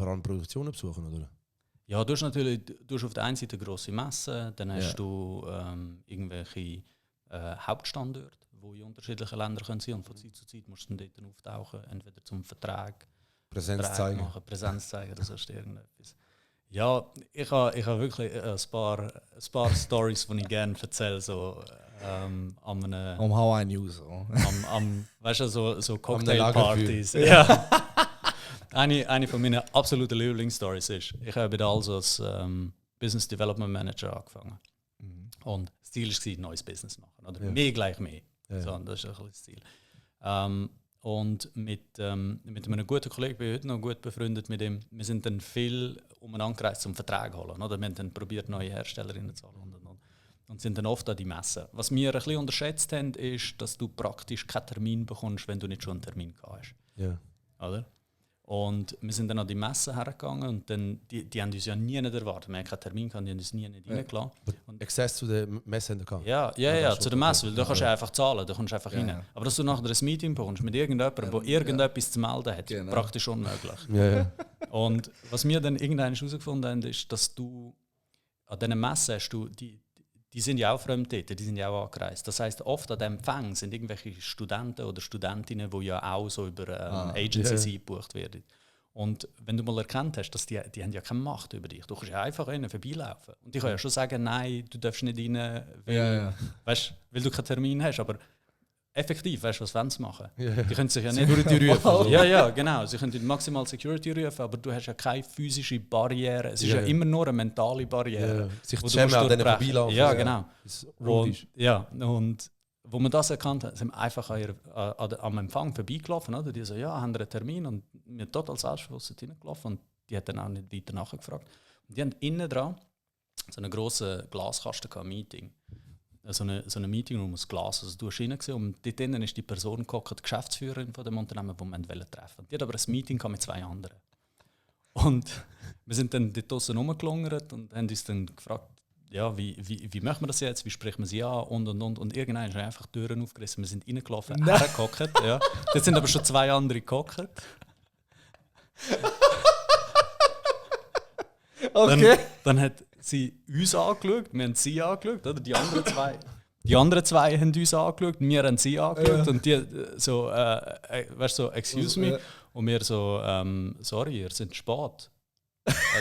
allem Produktionen besuchen, oder? Ja, du hast auf der einen Seite grosse Messen, dann hast du irgendwelche Hauptstandorte, wo in unterschiedlichen Ländern sein können. Und von Zeit zu Zeit musst du dann dort auftauchen, entweder zum Vertrag machen, Präsenz zeigen oder sonst irgendetwas. Ja, ich habe wirklich ein paar Storys, die ich gerne erzähle, so an einem... Hawaii News. Weißt du, so Lagerfeuer. Cocktailpartys. Ja. Eine von meinen absoluten Lieblingsstories ist, ich habe also als Business Development Manager angefangen. Und das Ziel war, ein neues Business machen. Oder mehr gleich mehr. Ja. So, das ist ein bisschen das Ziel. Und mit einem guten Kollegen, bin ich heute noch gut befreundet mit ihm, wir sind dann viel umeinander gereist, um Verträge zu holen. Oder? Wir haben dann probiert, neue Herstellerinnen zu holen. Und sind dann oft an die Messen. Was wir ein bisschen unterschätzt haben, ist, dass du praktisch keinen Termin bekommst, wenn du nicht schon einen Termin gehabt hast. Ja. Oder? Und wir sind dann an die Messe hergegangen und dann, die haben uns ja nie nicht erwartet. Wir haben keinen Termin gehabt, die haben uns nie nicht reingelassen. Und Access zu der Messe haben wir gehabt? Ja, zu der Messe, weil da kannst du einfach zahlen, da kommst du einfach rein. Aber dass du nachher ein Meeting bekommst mit irgendjemandem, der irgendetwas zu melden hat, ist praktisch unmöglich. Ja. Und was wir dann irgendwann herausgefunden haben, ist, dass du an diesen Messen hast, die sind ja auch fremd dort, die sind ja auch angereist. Das heisst, oft an diesem Empfang sind irgendwelche Studenten oder Studentinnen, die ja auch so über Agencies eingebucht werden. Und wenn du mal erkannt hast, dass die haben ja keine Macht über dich, du kannst ja einfach innen vorbeilaufen. Und ich kann ja schon sagen, nein, du darfst nicht rein, weil du keinen Termin hast. Aber effektiv, weißt du, was wollen sie machen? Ja. Die können sich ja nicht... Security rufen. So. Ja, genau. Sie können maximal Security rufen, aber du hast ja keine physische Barriere. Es ist ja immer nur eine mentale Barriere. Ja. Sich wo zu du schämen, an musst denen vorbeilaufen. Ja, genau. Das ist Und wo man das erkannt hat, sind wir einfach am Empfang vorbeigelaufen. Oder? Die so, ja, haben einen Termin und wir total selbstbewusst reingelaufen und die hat dann auch nicht weiter nachgefragt. Und die haben innen dran so einen grossen Glaskasten gehabt, Meeting. So eine Meetingroom aus Glas. Also du hast reingesehen und dort drinnen ist die Person gehockt, die Geschäftsführerin von dem Unternehmen, das wir treffen wollten. Die hat aber ein Meeting mit 2 anderen. Und wir sind dann dort draussen rumgelungert und haben uns dann gefragt, ja, wie machen wir das jetzt, wie sprechen wir sie an und. Und irgendwann haben einfach die Türen aufgerissen, wir sind reingelaufen, hergehockt. Ja. Dort sind aber schon 2 andere gehockt. Okay. Dann hat sie uns angeschaut, wir haben sie angeschaut, oder? Die anderen zwei haben uns angeschaut, wir haben sie angeschaut und die so, weißt du, so, excuse me, und wir so, sorry, ihr seid spät.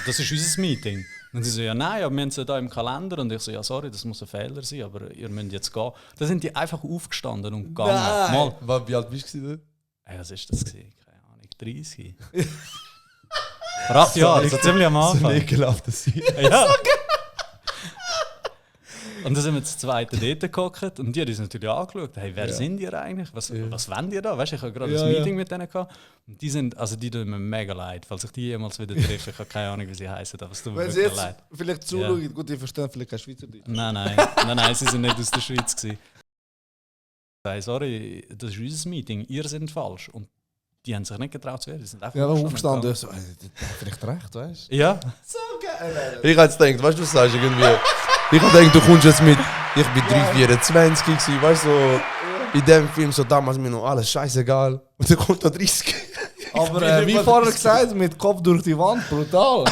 Das ist unser Meeting. Und sie so, ja nein, aber wir haben es ja da im Kalender. Und ich so, ja sorry, das muss ein Fehler sein, aber ihr müsst jetzt gehen. Da sind die einfach aufgestanden und gegangen. Mal. Wie alt bist du denn? Hey, was ist das gewesen? Keine Ahnung, 30. Vor 8 Jahren, so ziemlich am So Anfang. ein ekelhafter Sein. Ja. Und dann sind wir zu zweiten dort gehockt und die haben uns natürlich angeschaut. Hey, wer sind ihr eigentlich? Was wollt ihr da? Weißt du, ich habe gerade ein Meeting mit denen gehabt. Und die tun mir mega leid. Falls ich die jemals wieder treffe, ich habe keine Ahnung, wie sie heißen, aber es tut mir Wenn sie wirklich jetzt leid. vielleicht zuschauen, gut, die verstehen vielleicht kein Schweizerdeutsch. Nein, sie sind nicht aus der Schweiz gewesen. Hey, sorry, das ist unser Meeting, ihr seid falsch. Und die haben sich nicht getraut zu werden. Die sind einfach Ja, aufgestanden. So, vielleicht recht, weißt du? Ja. So geil. Ich habe jetzt gedacht, weißt du, was du sagst irgendwie. Ich habe gedacht, du kommst jetzt mit. Ich bin 3,24 gewesen, weißt du, so, in dem Film, so damals mir noch alles scheißegal. Und dann kommt da 30. Aber wie vorher gesagt, mit Kopf durch die Wand, brutal.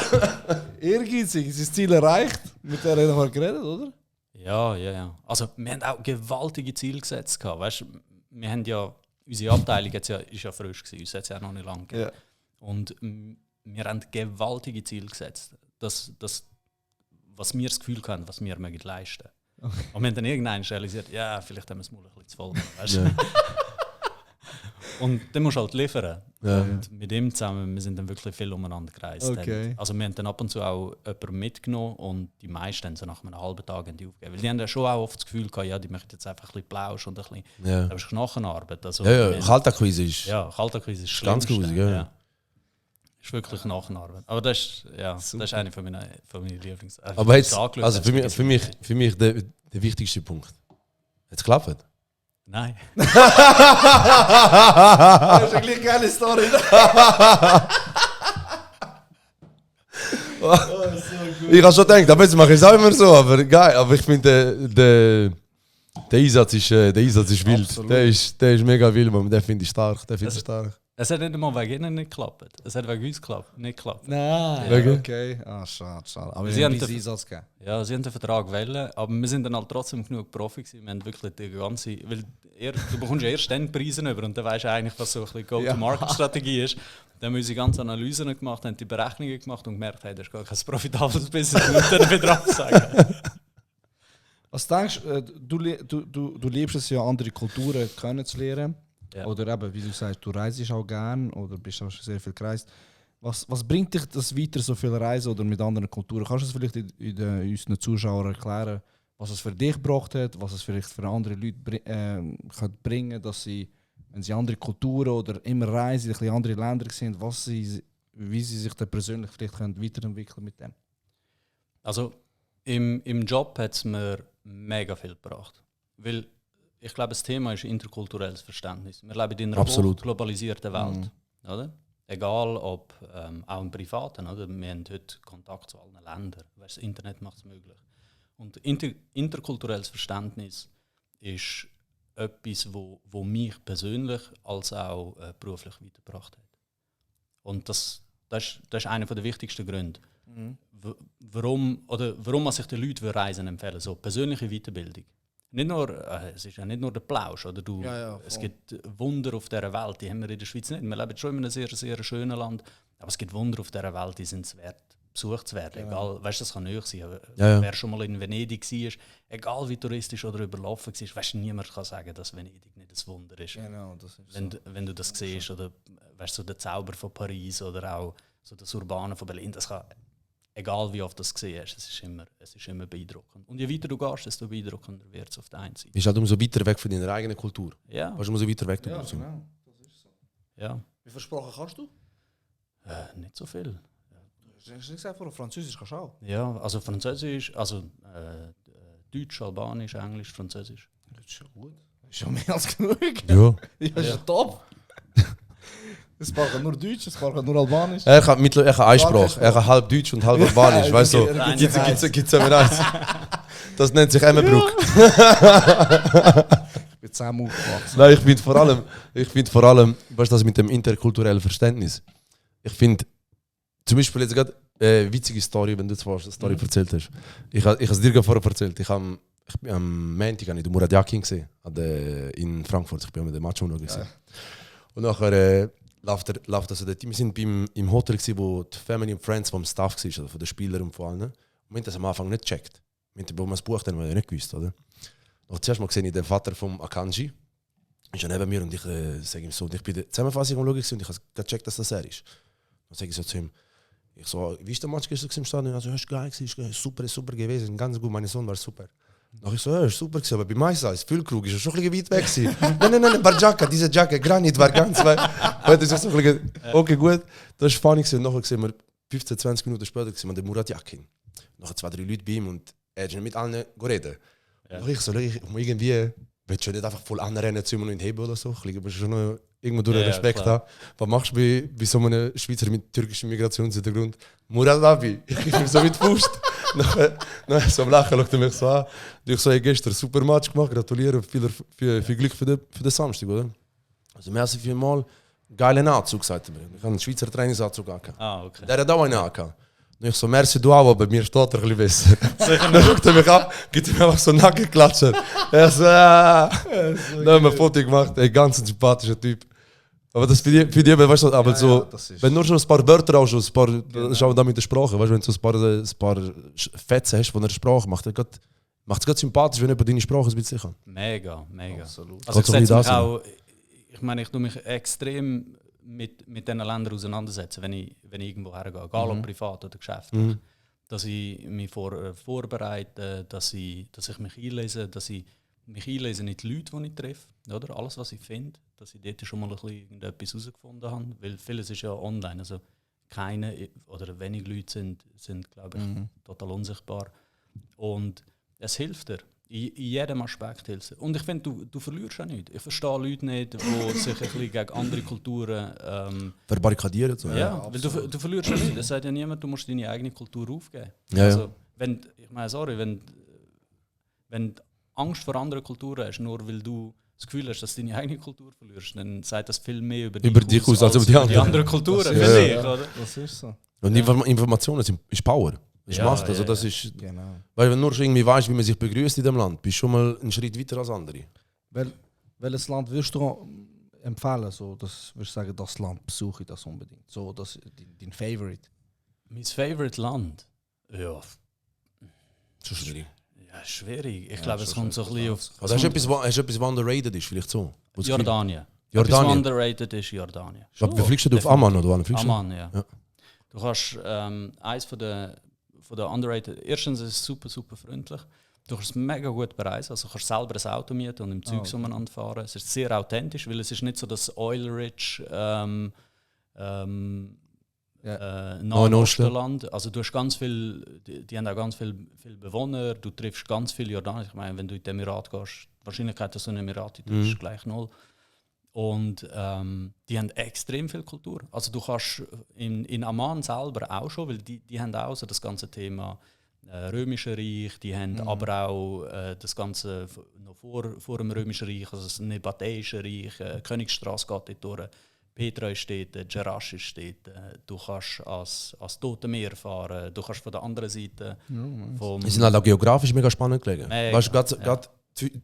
Ehrgeizig, sein Ziel erreicht. Mit der haben wir geredet, oder? Ja. Also, wir haben auch gewaltige Ziele gesetzt. Weißt du, wir haben ja, unsere Abteilung ist ja frisch gewesen, uns hat es ja noch nicht lange gegeben. Ja. Und wir haben gewaltige Ziele gesetzt. Was wir das Gefühl haben, was wir leisten mögen. Und wir haben dann irgendwann realisiert, ja, vielleicht haben wir es mal ein bisschen zu voll gemacht, weißt du? Und dann musst du halt liefern. Ja. Und mit ihm zusammen, wir sind dann wirklich viel umeinander gereist. Okay. Also wir haben dann ab und zu auch jemanden mitgenommen und die meisten haben so nach einem halben Tag die aufgegeben. Weil die haben ja schon auch oft das Gefühl gehabt, ja, die möchten jetzt einfach ein bisschen plauschen und ein bisschen, Ja. aber es ist Knochenarbeit. Also, Ja, Kaltakquise ist. ja, Kaltakquise ist Ganz Schlimmste. grusig, ja. Ist wirklich Knochenarbeit. Aber das ist eine von meinen Lieblings. Aber jetzt, also für mich der wichtigste Punkt. Hat es geklappt? Nein. Das ist eine geile Story. Ich habe schon gedacht, aber jetzt mache ich es auch immer so, aber geil. Aber ich finde, der Einsatz ist wild. Absolut. Der ist mega wild, man. Den finde ich stark. Es hat nicht einmal wegen ihnen nicht geklappt. Es hat wegen uns nicht geklappt. Nein, Wegen? okay. Ah, schade. Aber Sie wir haben haben den- diesen Einsatz gegeben. Ja, sie haben den Vertrag wählen, aber wir sind dann halt trotzdem genug Profi gewesen. Wir haben wirklich die ganze... Weil du bekommst ja erst dann Preise über und dann weißt du eigentlich, was so ein bisschen Go-to-Market-Strategie ist. Dann haben wir unsere ganzen Analysen gemacht, haben die Berechnungen gemacht und gemerkt, hey, das ist gar kein profitables Business, und dann wieder absagen. Was denkst du, du liebst es ja, andere Kulturen kennenzulernen. Ja. Oder eben, wie du sagst, du reist auch gern oder bist auch schon sehr viel gereist. Was bringt dich das weiter, so viel Reisen oder mit anderen Kulturen? Kannst du es vielleicht unseren Zuschauern erklären, was es für dich gebracht hat, was es vielleicht für andere Leute kann bringen, dass sie, wenn sie andere Kulturen oder immer reisen, in ein bisschen andere Länder sind, wie sie sich dann persönlich vielleicht können weiterentwickeln mit dem? Also im Job hat es mir mega viel gebracht. Weil ich glaube, das Thema ist interkulturelles Verständnis. Wir leben in einer Absolut. globalisierten Welt. Oder? Egal ob auch im Privaten. Oder? Wir haben heute Kontakt zu allen Ländern. Das Internet macht es möglich. Und interkulturelles Verständnis ist etwas, wo mich persönlich als auch beruflich weitergebracht hat. Und das ist einer der wichtigsten Gründe. Warum sich die Leute reisen empfehlen, so persönliche Weiterbildung. Nicht nur, es ist ja nicht nur der Plausch, oder es gibt Wunder auf dieser Welt, die haben wir in der Schweiz nicht. Wir leben schon in einem sehr, sehr schönen Land, aber es gibt Wunder auf dieser Welt, die sind es wert, besucht zu werden. Egal, weißt, das kann nicht sein. Wer schon mal in Venedig war, egal wie touristisch oder überlaufen war, weißt, niemand kann sagen, dass Venedig nicht ein Wunder ist. Genau, das ist Wenn du das siehst, oder weißt, so der Zauber von Paris oder auch so das Urbane von Berlin, das kann, egal wie oft du das gesehen hast, es ist immer beeindruckend. Und je weiter du gehst, desto beeindruckender wird es auf der einen Seite. Bist halt umso weiter weg von deiner eigenen Kultur. Ja, Weißt du, umso weiter weg du Ja, bist. genau. ja. Wie versprochen kannst du? Nicht so viel. Hast du nicht gesagt, vor Französisch kannst du auch? Ja, also Französisch, Deutsch, Albanisch, Englisch, Französisch. Das ist schon gut. Das ist schon mehr als genug. Ja. Ja, das ist ja top. Es sprechen nur Deutsch, es sprechen nur Albanisch. Er kann eine Sprache. Er kann halb Deutsch und halb Albanisch. Weißt du, Ja, gibt's aber eins. Das nennt sich Emmenbruck. Ich bin 10 Mal aufgewachsen. Nein, ich finde vor allem, weißt du, das mit dem interkulturellen Verständnis. Ich finde, zum Beispiel jetzt gerade witzige Story, wenn du jetzt eine Story erzählt hast. Ich habe es dir vorher erzählt. Ich bin am Montag den Murat Yakin gesehen, in Frankfurt. Ich bin mit dem Match gesehen. Und nachher läuft also der Team. Wir sind im Hotel gewesen, wo die Family und Friends vom Staff war, also von den Spielern und von allen. Wir haben das am Anfang nicht gecheckt. Wo man das Buch dann nicht gewusst, oder? Noch zuerst mal gesehen, den Vater vom Akanji ist ja neben mir und ich sage ihm so, ich bin der Zusammenfassung am Schauen und ich habe gecheckt, dass das er ist. Dann sage ich so zu ihm, ich so, wie ist der Match gestern im Stadion? Also, ist geil, ist super gewesen, ganz gut, mein Sohn war super. Dann ich so, ja, ist super gewesen, aber bei Maisa, das Füllkrug, ist er schon ein bisschen weit weg gewesen. Nein, Barjaka, diese Jacke, Granit war ganz weit. Das ist so ein bisschen, okay, gut, das war funny gewesen. Und nachher sehen wir 15, 20 Minuten später gesehen wir den Murat Yakin. Nachher 2, 3 Leute bei ihm und er ist nicht mit allen reden. Ja. Und ich so, ich irgendwie, willst du nicht einfach voll anrennen zu ihm und heben oder so? Ich muss schon noch irgendwo durch Respekt haben. Was machst du bei so einem Schweizer mit türkischem Migrationshintergrund? Murat Abi, ich gebe ihm so mit Faust. Nachher so am Lachen schaut er mich so an. Ich so, gestern super Match gemacht, gratuliere, viel Glück für den Samstag, oder? Also mehr als 4 Mal geilen Anzug, sagt er mir. Ich habe einen Schweizer Trainingsanzug angehabt. Okay. Der hat auch einen angehabt. Und ich so, merci du auch, aber mir steht er ein bisschen besser. Dann schaut er mich an, gibt mir einfach so einen Nackenklatscher. Er so, Dann haben wir ein Foto gemacht, ein ganz sympathischer Typ. Aber das für die weißt du, aber so, wenn du nur schon ein paar Wörter auch schon, das ist auch damit der Sprache, weißt du, wenn du so ein paar Fetzen hast von der Sprache, macht es gerade sympathisch, wenn jemand deine Sprache ein bisschen kann. Mega. Absolut. Also ich setze mich auch, ich meine, ich tue mich extrem mit diesen Ländern auseinandersetzen, wenn ich irgendwo hergehe, egal ob privat oder geschäftlich. Dass ich mich vorbereite, dass ich mich einlese, in die Leute, die ich treffe. Oder? Alles, was ich finde, dass ich dort schon mal ein bisschen irgendetwas herausgefunden habe. Weil vieles ist ja online. Also keine oder wenige Leute sind glaube ich, total unsichtbar. Und es hilft dir. In jedem Aspekt hilft es. Und ich finde, du verlierst ja nichts. Ich verstehe Leute nicht, die sich ein bisschen gegen andere Kulturen verbarrikadieren. So. Ja, weil du verlierst ja nichts. Es sagt ja niemand, du musst deine eigene Kultur aufgeben. Ja, also, wenn du Angst vor anderen Kulturen hast, nur weil du das Gefühl hast, dass du deine eigene Kultur verlierst, dann sagt das viel mehr über dich aus als über die anderen Kulturen. Finde ich, oder? Das ist so. Und Informationen ist Power. Das macht, also das ist... Genau. Weil wenn du nur irgendwie weißt, wie man sich begrüßt in dem Land, bist du schon mal einen Schritt weiter als andere. Welches Land würdest du empfehlen? So, würdest du sagen, das Land besuche ich das unbedingt? So, das dein Favorite? Mein Favorite Land? Ja. So schwierig. Ja, schwierig. Ich glaube, es kommt so ein bisschen auf... Also hast du etwas, was underrated ist, vielleicht so? Jordanien. Etwas underrated ist Jordanien. Wie fliegst du auf Amman oder wann fliegst du? Amman, ja. Du kannst eins von der underrated... Erstens ist es super, super freundlich. Du kannst es mega gut bereisen. Also du kannst selber ein Auto mieten und im Zeug umeinander fahren. Es ist sehr authentisch, weil es ist nicht so das Oil-rich Nahostenland. Also du hast ganz viel, die haben auch ganz viele Bewohner. Du triffst ganz viele Jordanier. Ich meine, wenn du in die Emirat gehst, die Wahrscheinlichkeit, dass du in Emirati triffst, ist gleich 0. Und die haben extrem viel Kultur. Also du kannst in Amman selber auch schon, weil die haben auch so das ganze Thema Römische Reich, die haben aber auch das Ganze noch vor dem Römischen Reich, also das Nebatäische Reich, Königsstraße geht dort durch, Petra ist dort, Jerash ist dort, du kannst als Tote Meer fahren, du kannst von der anderen Seite... Die sind halt auch geografisch mega spannend gelegen. Weißt du, gerade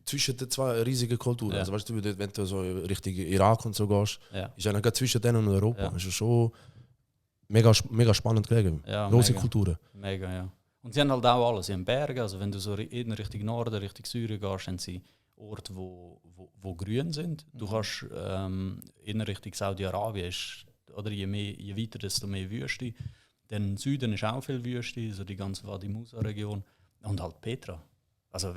zwischen den zwei riesigen Kulturen, also weißt du, wenn du so Richtung Irak und so gehst, ist ja gerade zwischen denen und Europa, ist ja schon mega spannend gelegen. Große Kulturen. Mega, ja. Und sie haben halt auch alles. Sie haben Berge, also wenn du so in Richtung Norden, Richtung Syrien gehst, haben sie Orte, wo grün sind. Du kannst in Richtung Saudi-Arabien, oder je weiter, desto mehr Wüste. Dann Süden ist auch viel Wüste, so die ganze Wadi Musa-Region. Und halt Petra. Also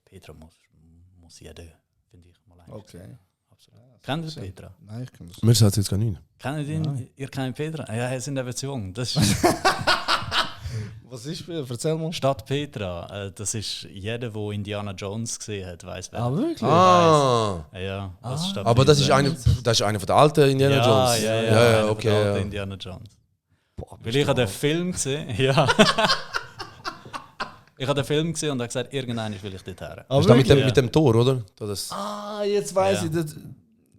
Petra muss jeder, finde ich, mal eigentlich. Okay. Absolut. Kennt ihr Petra? Nein, ich kenne das nicht. Mir sagt es jetzt gar nicht. Kennt ihr ihn? Ihr kennt Petra? Ja, er sind eben zu jung. Das ist Was ist für? Erzähl mal. Stadt Petra, das ist jeder, der Indiana Jones gesehen hat, weiß wer. Ah, wirklich? Ja, das ist Stadt aber Petra. Das ist einer von den alten Indiana Jones. Ja, okay. Der alte Indiana Jones. Weil ich habe den Film gesehen, ja. Ich habe den Film gesehen und habe gesagt, irgendwann will ich dort her. Ist das mit dem Tor, oder? Jetzt weiss ich, dass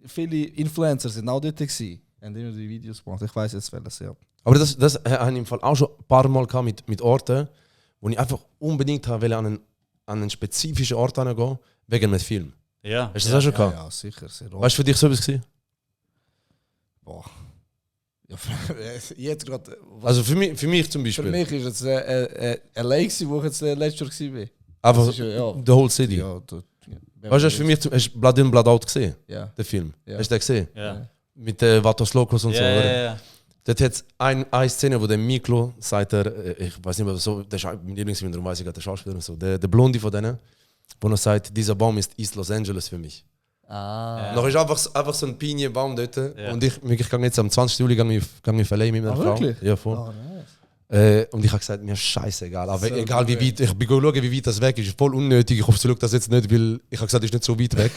viele Influencer sind auch dort gewesen. Haben immer die Videos gemacht. Ich weiss jetzt welches, ja. Aber das habe ich im Fall auch schon ein paar Mal mit Orten, wo ich einfach unbedingt wollte an einen spezifischen Ort gehen, wegen einem Film. Ja. Hast du das auch schon gehabt? Ja, sicher. Sehr weißt du, für dich so etwas gewesen? Boah. Jetzt gerade. Also für mich zum Für Beispiel. mich ist es LA, wo ich jetzt letztes Jahr war. Einfach Das ist ja- the whole city. Ja, Weißt du, hast du für mich hast du Blood in, Blood Out gesehen? Ja. Den Film. Ja. Hast du den gesehen? Ja. Mit Vatos Locos und so, Ja, oder? ja, ja. Dort hat es eine Szene, wo der Miklo sagt, ich weiß nicht mehr, so, der ist mein Lieblingsfilm, darum weiß ich gerade, der Schauspieler und so, der Blondie von denen, wo er sagt, dieser Baum ist East Los Angeles für mich. Ah. Noch ist einfach so ein Pinienbaum dort. Ja. Und ich gehe jetzt am 20. Juli verleihen mit meiner Frau. wirklich? Ja, voll. Ah, nice. Und ich habe gesagt, mir ist scheißegal. Aber So egal wie gut. weit, ich bin schauen, wie weit das weg ist. Voll unnötig. Ich hoffe, sie schaut das jetzt nicht, weil ich habe gesagt, es ist nicht so weit weg.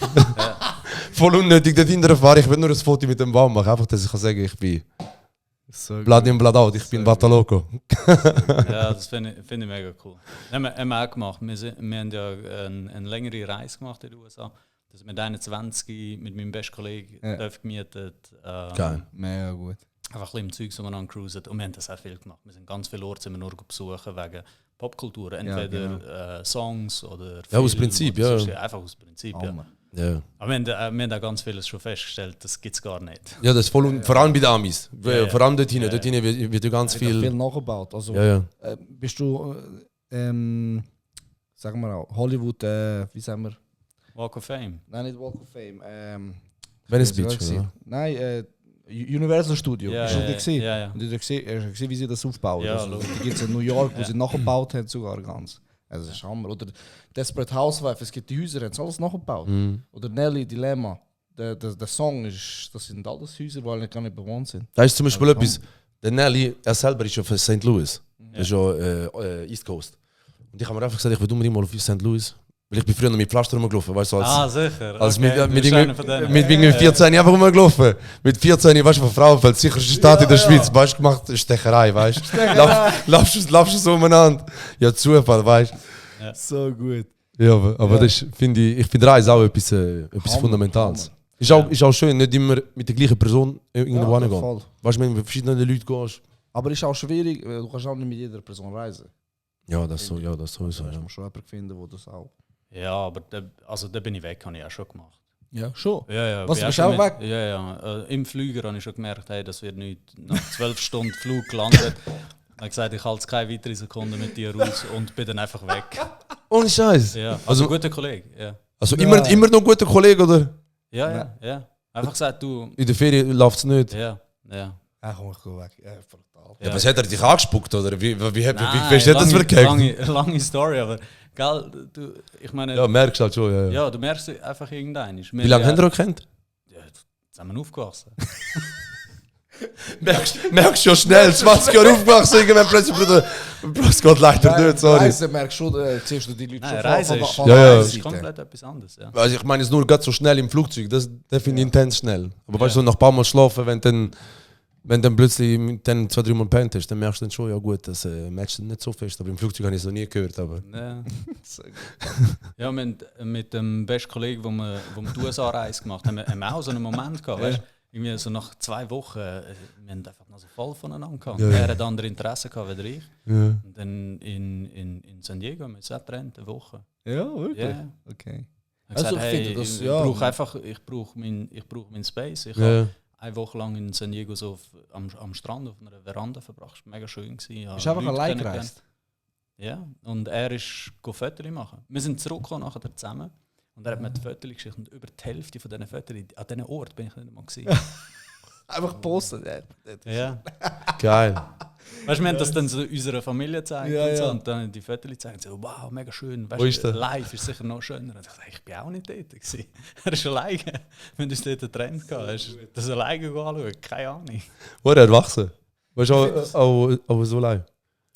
Voll unnötig, dort hinterher fahren. Ich will nur ein Foto mit dem Baum machen. Einfach, dass ich kann sagen, ich bin So Blood in, Blood Out. Ich bin Vataloco. Ja, das finde ich mega cool. Haben wir auch gemacht. Wir haben ja eine längere Reise gemacht in den USA. Das mit 21 mit meinem besten Kollegen gemietet. Geil. Mega gut. Einfach ein bisschen im Zeug, so man cruisen. Und wir haben das auch viel gemacht. Wir sind ganz viele Orte nur besuchen wegen Popkultur. Entweder Songs oder Ja, aus Film Prinzip, oder ja. sonst. Einfach aus Prinzip, ja. Hammer. Ja. Aber wir haben auch ganz vieles schon festgestellt, das gibt es gar nicht. Ja, das ist voll, vor allem bei den Amis. Ja. Vor allem dort hinten. Ja. Dort hinten wird ja ganz Viel viel. nachgebaut. Also, Ja, ja. bist du, sagen wir auch, Hollywood, wie sagen wir? Walk of Fame. Nein, nicht Walk of Fame. Venice wie Beach, soll ich oder? sagen? Nein, Universal Studio. Ja, Bist du ja, da gesehen? ja, ja. Und du hast gesehen, wie sie das aufbauen. Ja, Also, logisch. die gibt es in New York, wo Ja. sie nachgebaut haben, sogar ganz. Also, das ist Hammer. Oder Desperate Housewives, es gibt die Häuser, haben sie alles nachgebaut. Mhm. Oder Nelly Dilemma. Der Song, das sind alles Häuser, die gar nicht bewohnt sind. Da ist zum Beispiel Also, etwas. Der Nelly, er selber ist ja von St. Louis. Das ist ja East Coast. Und ich habe mir einfach gesagt, ich will unbedingt mal auf St. Louis. Weil ich bin früher noch mit Pflaster rumgelaufen, weißt du, als, Sicher. als Okay, mit, du mit, bist einer von irgendwie, denen. mit irgendwie 14 einfach rumgelaufen. Mit 14, weißt du, von Frauenfeld, sicherste Stadt in der Schweiz, weißt du, gemacht Stecherei, weißt du. Laufst du so umeinander. Ja, Zufall, weißt du. So gut. Ja, aber das ist, ich finde Reise auch etwas Hammer, Fundamentales. Hammer. Ist auch schön, nicht immer mit der gleichen Person irgendwo Ja, hingehen. voll. Weißt du, wenn du mit verschiedenen Leuten gehst. Aber es ist auch schwierig, weil du kannst auch nicht mit jeder Person reisen. Ja, das so, ja, das sowieso. Du Ja. musst schon jemanden finden, der das auch... Ja, aber da bin ich weg, habe ich auch schon gemacht. Ja, schon. Ja, ja. Was, bin bist schon du auch weg? Ja, ja. Im Flüger habe ich schon gemerkt, hey, das wird nicht nach 12 Stunden Flug gelandet. Ich habe gesagt, ich halte keine weitere Sekunde mit dir raus und bin dann einfach weg. Ohne Scheiß. Ja, also Also- ein guter Kollege. Ja, Also Nein. immer noch ein guter Kollege, oder? ja. Einfach gesagt, du. In der Ferien läuft es nicht. Ja. Komm, ich gehe weg. Ja, brutal. Ja, was hat er dich angespuckt, oder? Wie Nein, hast du das verkackt? lange Story, aber gell, ich meine, Ja, merkst halt schon, ja. ja, du merkst einfach irgendein. Wie lange habt ihr euch gekannt? Ja, zusammen aufgewachsen. Merkst du ja schnell, 20 Jahre aufgewachsen, irgendwann plötzlich, Bruder, es geht leider nicht, sorry. Reisen merkst du schon, ziehst du die Leute Nein, schon Reise ist, Ja, ja. Reise ist komplett etwas anderes. Ja. Also ich meine es nur ganz so schnell im Flugzeug, das finde ich intens schnell. Aber weißt du, so nach ein paar Mal schlafen, wenn dann plötzlich mit den 2-3 Mal pennt hast, dann merkst du dann schon, ja gut, das matcht nicht so fest. Aber im Flugzeug habe ich es noch nie gehört. Aber Ja. Ja, wir haben mit dem besten Kollegen, wo wir die USA-Reise gemacht haben, haben wir auch so einen Moment gehabt. Weißt? Irgendwie so nach 2 Wochen, wir haben einfach noch so voll voneinander gehabt. Ja, ja. Er hat andere Interessen gehabt als ich. ja. Und dann in San Diego haben wir uns auch getrennt, eine Woche. Ja, wirklich? Ja. Okay. Ich habe Also, gesagt, ich hey, finde das, ich ja. brauche einfach, ich brauche meinen Space. Ich Ja. habe eine Woche lang in San Diego so am Strand auf einer Veranda verbracht. Es war mega schön. Bist du einfach allein gereist? Ja, und er ist Fotos machen. Wir sind zurückgekommen nachher zusammen. Und er hat mir die Fotos geschickt. Und über die Hälfte von diesen Fotos, an diesem Ort bin ich nicht mal gewesen. Einfach gepostet. Ja. Geil. Weißt du, wir haben das dann so unserer Familie gezeigt Ja, und so. ja. Und dann die Fotos gezeigt. So, wow, mega schön. Wo ist Weißt du, der? live ist sicher noch schöner. Und ich dachte, ich bin auch nicht dort gewesen. Er ist alleine. Wir haben uns dort getrennt gehabt. Hast du das alleine anschauen? Keine Ahnung. Wo er wachsen? Weißt du, auch so allein?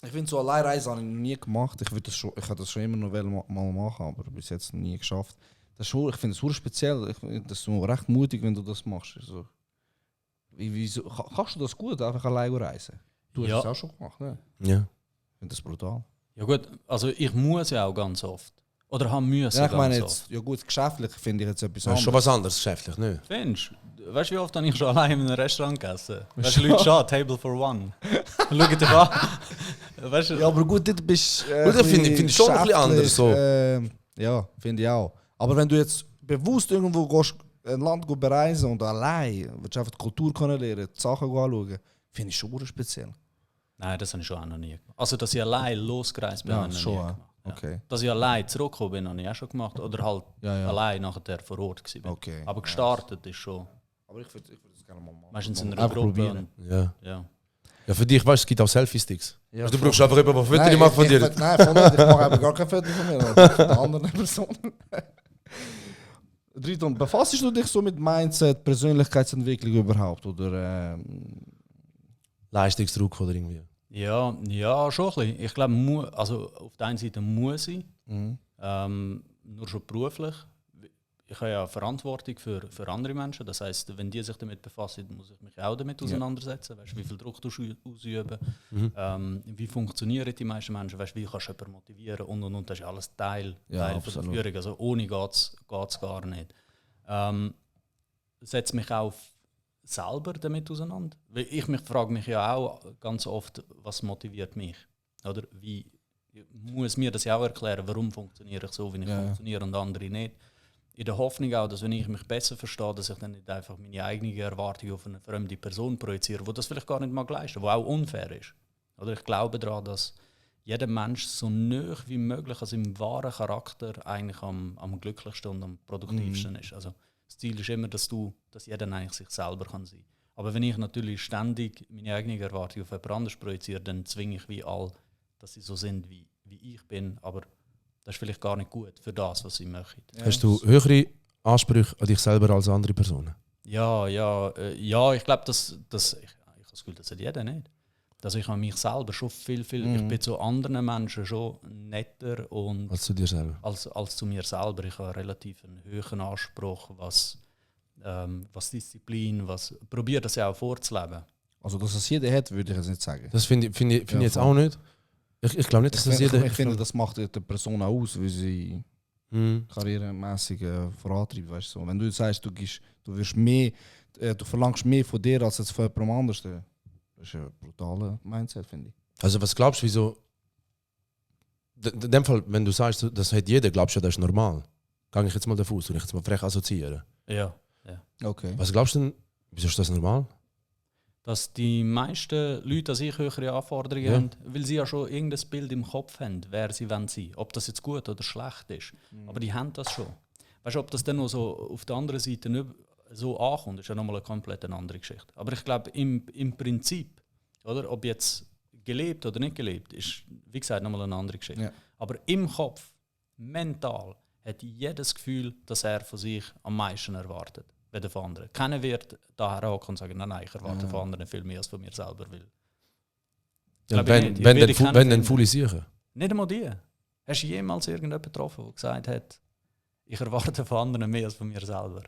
Ich finde, so Alleinreise habe ich noch nie gemacht. Ich hätte das schon immer noch mal machen, aber bis jetzt nie geschafft. Das ist, ich finde es sehr speziell. Ich finde das so recht mutig, wenn du das machst. Also, wieso, kannst du das gut, einfach allein reisen? Du hast Ja. es auch schon gemacht, ne? Ja. Ich finde das brutal. Ja gut, also ich muss ja auch ganz oft. Oder haben müssen Ja, ich meine ganz jetzt, oft. ja gut, geschäftlich finde ich jetzt etwas Das ist schon was anderes, geschäftlich, nicht? Findest du? Weißt du, wie oft habe ich schon allein in einem Restaurant gegessen? Weißt du, Leute schon, Table for One. Schau dir an. Weißt du? Ja, aber gut, dort bist du. Gut, das finde ich schon ein bisschen anders so. Ja, finde ich auch. Aber wenn du jetzt bewusst irgendwo gehst, ein Land bereisen und allein willst du einfach die Kultur kennenlernen, die Sachen anschauen, Finde ich schon speziell. Nein, das habe ich schon auch noch nie gemacht. Also, dass ich allein losgereist bin, Ja, habe ich noch schon, nie ja. gemacht. Ja. Okay. Dass ich allein zurückgekommen bin, habe ich auch schon gemacht. Oder halt Ja. allein nachher vor Ort gewesen bin. Okay. Aber gestartet ist schon Aber ich würde das gerne mal machen. meistens in einer Einfach Gruppe. probieren. Ja. Ja. Ja, für dich, weißt du, es gibt auch Selfie-Sticks. Ja, Also, du voll. brauchst einfach jemanden, der Fotos Nein, macht von dir. Nein, von nicht. Ich mache eben gar kein Foto von mir, aber von der anderen Person. Driton, befasst du dich so mit Mindset, Persönlichkeitsentwicklung überhaupt? Oder, Leistungsdruck oder irgendwie. Ja, ja, schon ein bisschen. Ich glaube, also auf der einen Seite muss ich, Mhm. nur schon beruflich. Ich habe ja Verantwortung für andere Menschen. Das heisst, wenn die sich damit befassen, muss ich mich auch damit auseinandersetzen. Weißt, wie viel Druck du ausüben, wie funktionieren die meisten Menschen, weißt, wie kannst du jemanden motivieren und. Das ist alles Teil von der absolut. Führung. Also ohne geht es gar nicht. Setze mich auch selber damit auseinander. Weil ich frage mich ja auch ganz oft, was motiviert mich? Oder wie muss mir das ja auch erklären, warum funktioniere ich so, wie ich funktioniere und andere nicht? In der Hoffnung auch, dass wenn ich mich besser verstehe, dass ich dann nicht einfach meine eigenen Erwartungen auf eine fremde Person projiziere, die das vielleicht gar nicht mag leisten, die auch unfair ist. Oder ich glaube daran, dass jeder Mensch so nahe wie möglich an seinem wahren Charakter eigentlich am glücklichsten und am produktivsten ist. Also das Ziel ist immer, dass jeder eigentlich sich selber kann sein. Aber wenn ich natürlich ständig meine eigenen Erwartungen auf jemand anderes projiziere, dann zwinge ich wie alle, dass sie so sind, wie ich bin. Aber das ist vielleicht gar nicht gut für das, was sie möchten. Hast du höhere Ansprüche an dich selber als andere Personen? Ja, ich glaube, ich habe das Gefühl, das hat jeder nicht. Dass ich an mich selber schon viel, ich bin zu anderen Menschen schon netter und Als zu dir selber? als zu mir selber. Ich habe relativ einen hohen Anspruch, was Disziplin, probiere das ja auch vorzuleben. Also, dass es jeder hat, würde ich jetzt nicht sagen. Das finde ich jetzt voll. auch nicht. Ich glaube nicht, dass das jeder... Ich finde, das macht die Person auch aus, weil sie karrieremäßig vorantreibt. Weißt du? Wenn du sagst, du wirst mehr, du verlangst mehr von dir als jetzt von jemandem anders, das ist ein brutaler Mindset, finde ich. Also was glaubst du, wieso... In dem Fall, wenn du sagst, das hat jeder, glaubst du, das ist normal. Gehe ich jetzt mal davon aus, wenn ich jetzt mal frech assoziieren. Ja. Okay. Was glaubst du denn, wieso ist das normal? Dass die meisten Leute an sich höhere Anforderungen haben, weil sie ja schon irgendein Bild im Kopf haben, wer sie sein wollen. Ob das jetzt gut oder schlecht ist. Aber die haben das schon. Weißt du, ob das dann noch so auf der anderen Seite nicht so ankommt, ist ja nochmal eine komplett andere Geschichte. Aber ich glaube, im Prinzip, oder, ob jetzt gelebt oder nicht gelebt, ist, wie gesagt, nochmal eine andere Geschichte. Ja. Aber im Kopf, mental, hat jeder das Gefühl, dass er von sich am meisten erwartet. Weder von anderen. Keiner wird daher auch und sagen, nein, ich erwarte von anderen viel mehr als von mir selber will. Ja, wenn dann voll sicher. Nicht einmal die. Hast du jemals irgendjemanden getroffen, der gesagt hat, ich erwarte von anderen mehr als von mir selber?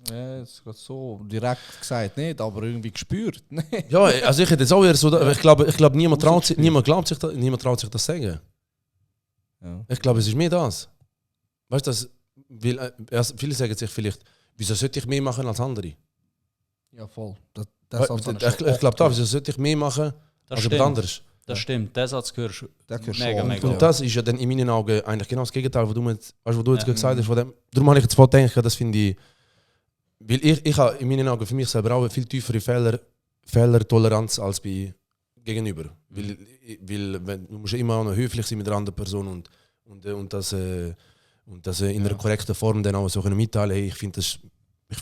Ja, das ist gerade so direkt gesagt nicht, aber irgendwie gespürt. Ja, also ich hätte jetzt auch eher so... Ich glaube niemand traut sich das sagen. Ja. Ich glaube, es ist mehr das. Weißt du, viele sagen sich vielleicht, wieso sollte ich mehr machen als andere? Ja, voll. Das Ich glaube, wieso sollte ich mehr machen als jemand anderes? Das stimmt, den Satz hörst du mega. Und das ist ja dann in meinen Augen eigentlich genau das Gegenteil, was du jetzt gesagt hast. Darum habe ich jetzt voll gedacht, das finde ich... Weil ich habe in meinen Augen für mich selber auch eine viel tiefere Fehlertoleranz als bei gegenüber. Weil du musst immer auch noch höflich sein mit der anderen Person und das in einer korrekten Form dann auch so mitteilen, hey, ich finde das,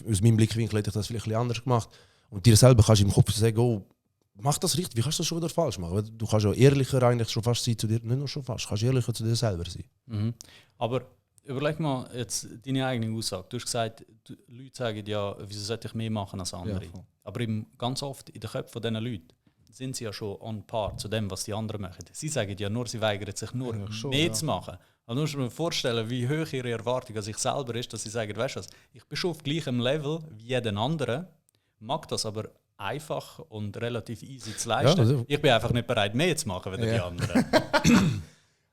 aus meinem Blickwinkel hätte ich das vielleicht ein bisschen anders gemacht. Und dir selber kannst du im Kopf sagen, oh, mach das richtig, wie kannst du das schon wieder falsch machen? Du kannst auch ehrlicher eigentlich schon fast sein zu dir, nicht nur schon fast, kannst ehrlicher zu dir selber sein. Mhm. Aber überleg mal jetzt deine eigene Aussage. Du hast gesagt, Leute sagen ja, wieso sollte ich mehr machen als andere? Ja, aber ganz oft in den Köpfen dieser Leute sind sie ja schon on par zu dem, was die anderen machen. Sie sagen ja nur, sie weigern sich nur mehr zu machen. Also musst du mir vorstellen, wie hoch ihre Erwartung an sich selber ist, dass sie sagen, weißt du was, ich bin schon auf gleichem Level wie jeden anderen, mag das aber einfach und relativ easy zu leisten. Ja, also. Ich bin einfach nicht bereit, mehr zu machen wie die anderen.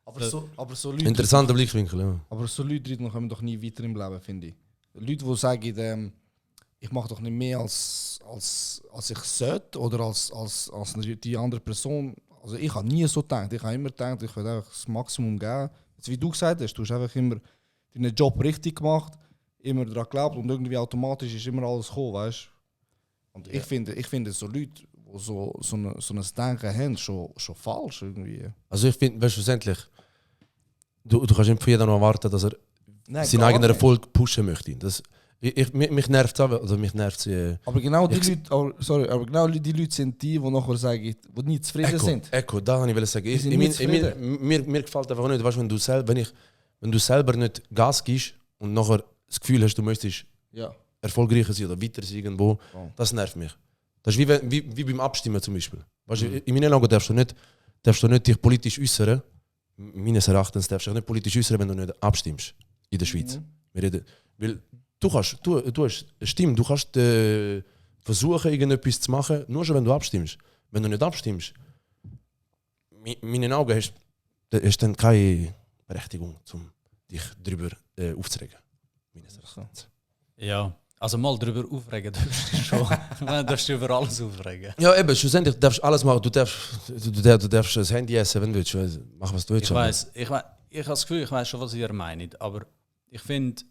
aber so Leute, Interessanter Blickwinkel, ja. aber so Leute kommen doch nie weiter im Leben, finde ich. Leute, die sagen, ich mache doch nicht mehr als ich sollte oder als die andere Person. Also ich habe nie so gedacht. Ich habe immer gedacht, ich will einfach das Maximum geben. Jetzt, wie du gesagt hast, du hast einfach immer deinen Job richtig gemacht, immer daran geglaubt und irgendwie automatisch ist immer alles gekommen, weißt du? Und ich finde so Leute, die so ein Denken haben, schon falsch irgendwie. Also ich finde, weißt du, schlussendlich, du kannst nicht von jedem erwarten, dass er Nein, seinen gar eigenen nicht. Erfolg pushen möchte. Mich nervt es, also mich nervt Aber genau die Ich- Leute, aber genau die Leute sind die nachher sagen, die nicht zufrieden sind. Echo, da habe ich sagen. Die sind nicht Mir gefällt einfach nicht, weißt, wenn du selber nicht Gas gibst und nachher das Gefühl hast, du möchtest Ja. erfolgreicher sein oder weiter sein irgendwo, Oh. das nervt mich. Das ist wie beim Abstimmen zum Beispiel. Weißt, in meinen Augen darfst du nicht dich politisch äußern. Meines Erachtens darfst du dich nicht politisch äußern, wenn du nicht abstimmst in der Schweiz. Wir reden, weil du hast eine Stimme, du kannst versuchen, irgendetwas zu machen, nur schon wenn du abstimmst. Wenn du nicht abstimmst, in meinen Augen hast du dann keine Berechtigung, um dich darüber aufzuregen. Meines Erachtens. Ja, also mal darüber aufregen darfst du schon. Du darfst dich über alles aufregen. Ja, eben, schlussendlich darfst du alles machen. Du darfst das Handy essen, wenn du willst. Mach, was du willst. Ich habe das Gefühl, ich weiß schon, was ihr meint, aber ich finde,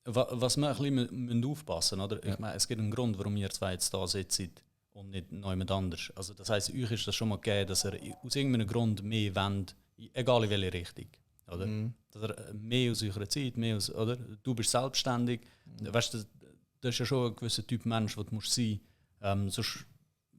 was wir ein bisschen aufpassen müssen, oder? Ich meine, es gibt einen Grund, warum ihr zwei jetzt da sitzen und nicht jemand anders. Also das heisst, euch ist das schon mal gegeben, dass ihr aus irgendeinem Grund mehr wollt, egal in welche Richtung. Oder? Dass ihr mehr aus eurer Zeit, mehr aus, oder? Du bist selbstständig. Weißt du, das ist ja schon ein gewisser Typ Mensch, der du musst sein musst. Sonst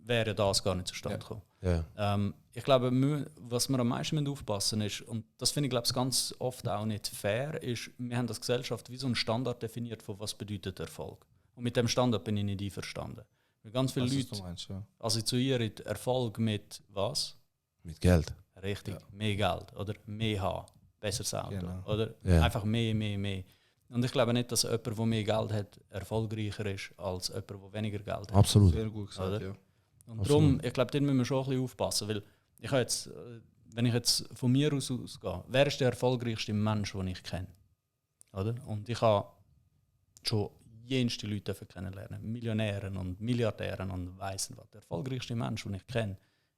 wäre das gar nicht zustande gekommen. Ja. Ich glaube, was wir am meisten aufpassen müssen ist, und das finde ich glaube ich, ganz oft auch nicht fair, ist, wir haben als Gesellschaft wie so einen Standard definiert, von was bedeutet Erfolg. Und mit dem Standard bin ich nicht einverstanden. Weil ganz viele Leute assoziieren Erfolg mit was? Mit Geld. Richtig, mehr Geld oder mehr haben, besseres Auto. Genau. Oder Ja. einfach mehr. Und ich glaube nicht, dass jemand, der mehr Geld hat, erfolgreicher ist als jemand, der weniger Geld hat. Absolut. Sehr gut gesagt, Oder? ja. Und darum, ich glaube, da müssen wir schon ein bisschen aufpassen, weil ich habe jetzt, wenn ich jetzt von mir aus ausgehe, wer ist der erfolgreichste Mensch, den ich kenne? Oder? Und ich habe schon jenste Leute kennenlernen, Millionären und Milliardären und weiss nicht was. Der erfolgreichste Mensch, den ich kenne,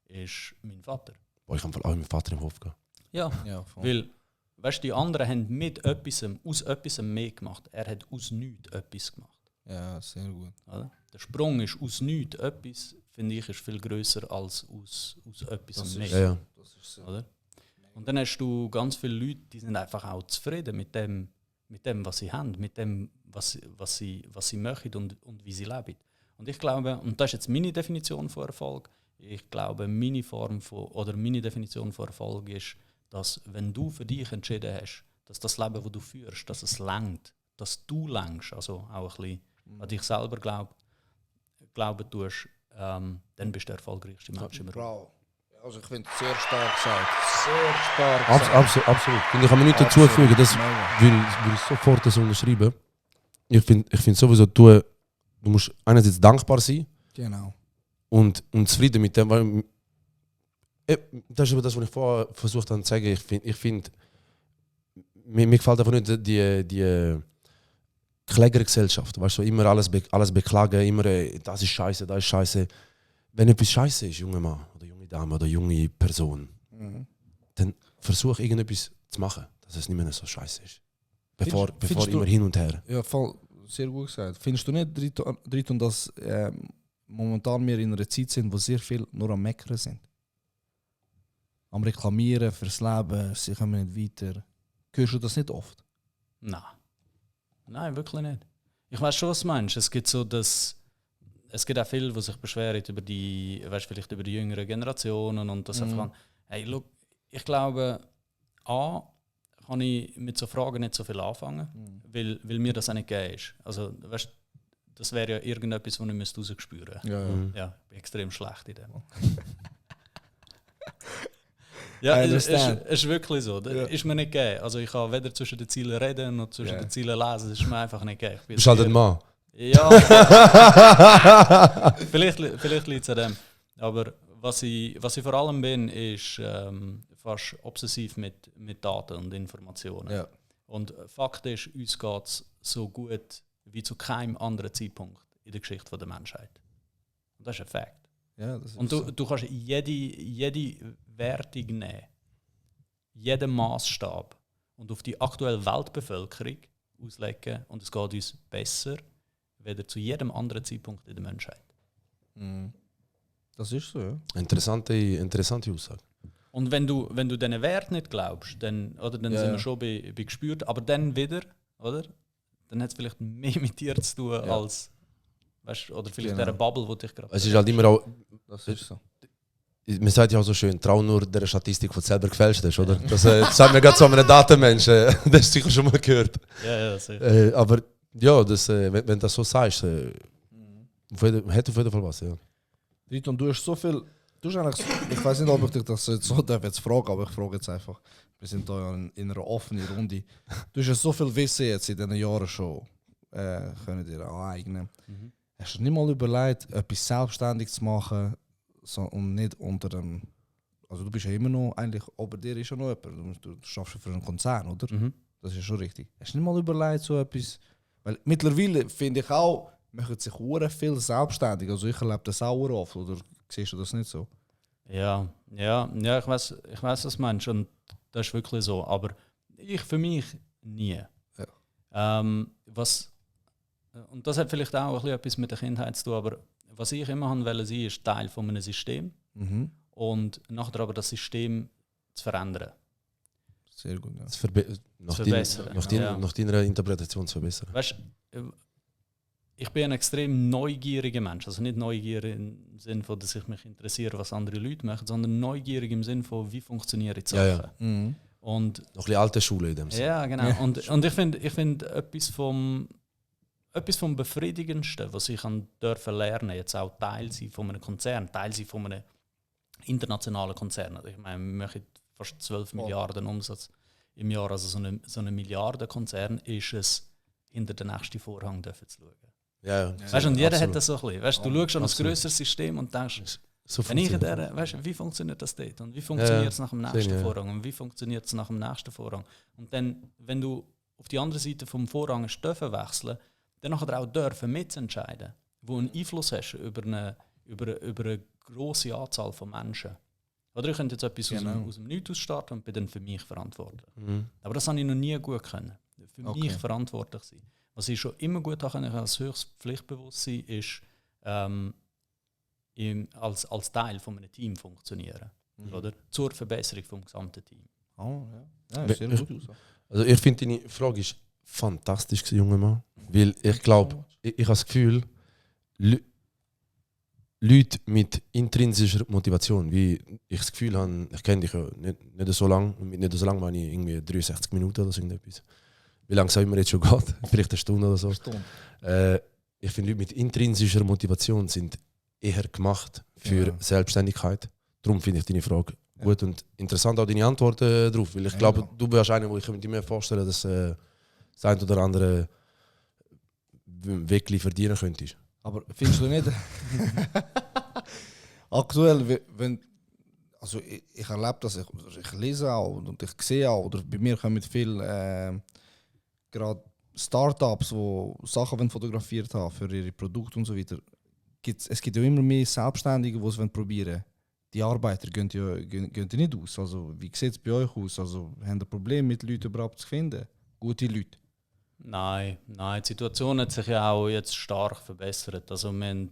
ist mein Vater. Boah, ich kann auch mit meinem Vater im Hof gehen. Ja, Ja, voll. weil, weißt du, die anderen haben mit etwas, aus etwas mehr gemacht. Er hat aus nichts etwas gemacht. Ja, sehr gut. Oder? Der Sprung ist aus nichts etwas, finde ich, ist viel grösser als aus etwas Das mehr. ist- Ja. Das ist so. Oder? Und dann hast du ganz viele Leute, die sind einfach auch zufrieden mit dem, was sie haben, mit dem, was sie möchten und wie sie leben. Und ich glaube, und das ist jetzt meine Definition von Erfolg, ich glaube, meine Definition von Erfolg ist, dass wenn du für dich entschieden hast, dass das Leben, das du führst, dass es langt, dass du längst, also auch ein bisschen an dich selber glauben tust, dann bist du der erfolgreichste Mensch im Raum. Bro. Also ich finde es sehr stark gesagt. Sehr stark gesagt. Absolut. Und ich kann mir nichts dazufügen, das will ich sofort das unterschreiben. Ich finde sowieso, du musst einerseits dankbar sein Genau. und zufrieden mit dem, weil das ist aber das, was ich vorher versucht habe zu sagen. Ich finde, mir gefällt einfach nicht die Klägergesellschaft. Weißt du, immer alles beklagen, immer das ist scheiße, das ist scheiße. Wenn etwas scheiße ist, junger Mann oder junge Dame oder junge Person, dann versuch irgendetwas zu machen, dass es nicht mehr so scheiße ist. Bevor Findest du- immer hin und her. Ja, voll, sehr gut gesagt. Findest du nicht, Driton, dass momentan wir in einer Zeit sind, wo sehr viel nur am Meckern sind? Am Reklamieren fürs Leben, sie kommen nicht weiter. Hörst du das nicht oft? Nein, wirklich nicht. Ich weiß schon, was du meinst. Es gibt auch viele, die sich beschweren über vielleicht über die jüngeren Generationen und das einfach. Hey, look, ich glaube, kann ich mit so Fragen nicht so viel anfangen, weil mir das auch nicht gegeben ist. Also, weißt, das wäre ja irgendetwas, was ich rausspüren müsste. Ja, ja. Ja, ich bin extrem schlecht in dem. Ja, I es understand. ist wirklich so. Das Ja. ist mir nicht gegeben. Also ich kann weder zwischen den Zielen reden noch zwischen Ja. den Zielen lesen. Das ist mir einfach nicht gegeben. Du bist halt ein Mann. Ja. vielleicht liegt es an dem. Aber was ich vor allem bin, ist fast obsessiv mit Daten und Informationen. Ja. Und Fakt ist, uns geht es so gut wie zu keinem anderen Zeitpunkt in der Geschichte der Menschheit. Und das ist ein Fakt. Ja, das ist Und so. du kannst jede Wertung nehmen, jeden Maßstab und auf die aktuelle Weltbevölkerung auslegen und es geht uns besser, weder zu jedem anderen Zeitpunkt in der Menschheit. Das ist so, ja. Interessante Aussage. Und wenn du diesen Wert nicht glaubst, dann sind wir schon bei gespürt, aber dann wieder, oder? Dann hat es vielleicht mehr mit dir zu tun als, weißt, oder vielleicht der Bubble, die dich gerade... Es ist halt immer auch... Das ist so. Man sagt ja auch so schön, trau nur der Statistik, die du selber gefälscht hast, oder? Das sagt mir gerade so einem Datenmensch, das hast du sicher schon mal gehört. Ja, sicher. Aber ja, wenn du das so sagst, hat auf jeden Fall was, ja. Riton, du hast so viel... Du hast eigentlich, ich weiß nicht, ob ich dich das jetzt so jetzt frage, aber ich frage jetzt einfach. Wir sind hier in einer offenen Runde. Du hast ja so viel Wissen jetzt in diesen Jahren schon können dir aneignen. Hast du nicht mal überlegt, etwas selbstständig zu machen und nicht unter dem... Also du bist ja immer noch, eigentlich, ober dir ist ja noch jemand. Du schaffst ja für einen Konzern, oder? Das ist ja schon richtig. Hast du nicht mal überlegt, so etwas... Weil mittlerweile finde ich auch, machen sich sehr viel selbstständig. Also ich erlebe das auch oft, oder siehst du das nicht so? Ja, ich weiß, was du meinst und das ist wirklich so. Aber ich für mich nie. Ja. Und das hat vielleicht auch ein bisschen etwas mit der Kindheit zu tun, aber was ich immer wollte sein, ist Teil von einem System und nachher aber das System zu verändern. Sehr gut, ja. Zu verbessern. Nach deiner Interpretation zu verbessern. Weißt, ich bin ein extrem neugieriger Mensch. Also nicht neugierig im Sinne von, dass ich mich interessiere, was andere Leute machen, sondern neugierig im Sinne von, wie funktionieren die Sachen. Ja. Und, noch ein bisschen alte Schule in dem Sinne. Ja, genau. Ja. Und ich finde etwas vom Befriedigendsten, was ich dürfen lernen, jetzt auch Teil sein von einem Konzern, Teil sein von einem internationalen Konzern. Ich meine, wir machen fast 12 Milliarden Umsatz im Jahr. Also so ein Milliardenkonzern ist es, hinter den nächsten Vorhang zu schauen. Ja, weißt, und jeder absolut. hat das so ein bisschen. Weißt, du schaust an ein grösseres System und denkst, so wenn ich weißt, wie funktioniert das dort? Und wie funktioniert es nach dem nächsten Vorrang? Und wie funktioniert es nach dem nächsten Vorrang? Und dann, wenn du auf die andere Seite vom Vorrang dürfen wechseln, dann nachher auch dürfen mitentscheiden, wo einen Einfluss hast über eine grosse Anzahl von Menschen. Oder ich könnte jetzt etwas aus dem Nichts starten und bin dann für mich verantwortlich. Aber das habe ich noch nie gut können. Für mich verantwortlich sein. Was ich schon immer gut kann, als höchstes Pflichtbewusstsein ist, als Teil von einem Team funktionieren. Oder? Zur Verbesserung des gesamten Teams. Oh, ja, sehr gut aus. Also ich finde, deine Frage ist fantastisch, junger Mann. Weil ich glaube, ich habe das Gefühl, Leute mit intrinsischer Motivation, wie ich das Gefühl habe, ich kenne dich ja nicht so lange, mit nicht so lange meine ich irgendwie 63 Minuten oder so irgendetwas. Wie lange es auch immer jetzt schon geht, vielleicht eine Stunde oder so. Ich finde, Leute mit intrinsischer Motivation sind eher gemacht für Selbstständigkeit. Darum finde ich deine Frage gut und interessant auch deine Antworten darauf, weil ich glaube, du bist einer, wo ich mir vorstellen dass das ein oder andere wirklich verdienen könntest. Aber findest du nicht... Aktuell, wenn... Also ich erlebe das, ich lese auch und ich sehe auch, oder bei mir kommen viel gerade Startups, die Sachen fotografiert haben für ihre Produkte und so weiter. Es gibt ja immer mehr Selbstständige, die es probieren wollen. Die Arbeiter gehen ja nicht aus. Also, wie sieht es bei euch aus? Also, haben ihr Probleme mit Leuten überhaupt zu finden? Gute Leute? Nein, die Situation hat sich ja auch jetzt stark verbessert. Also wir haben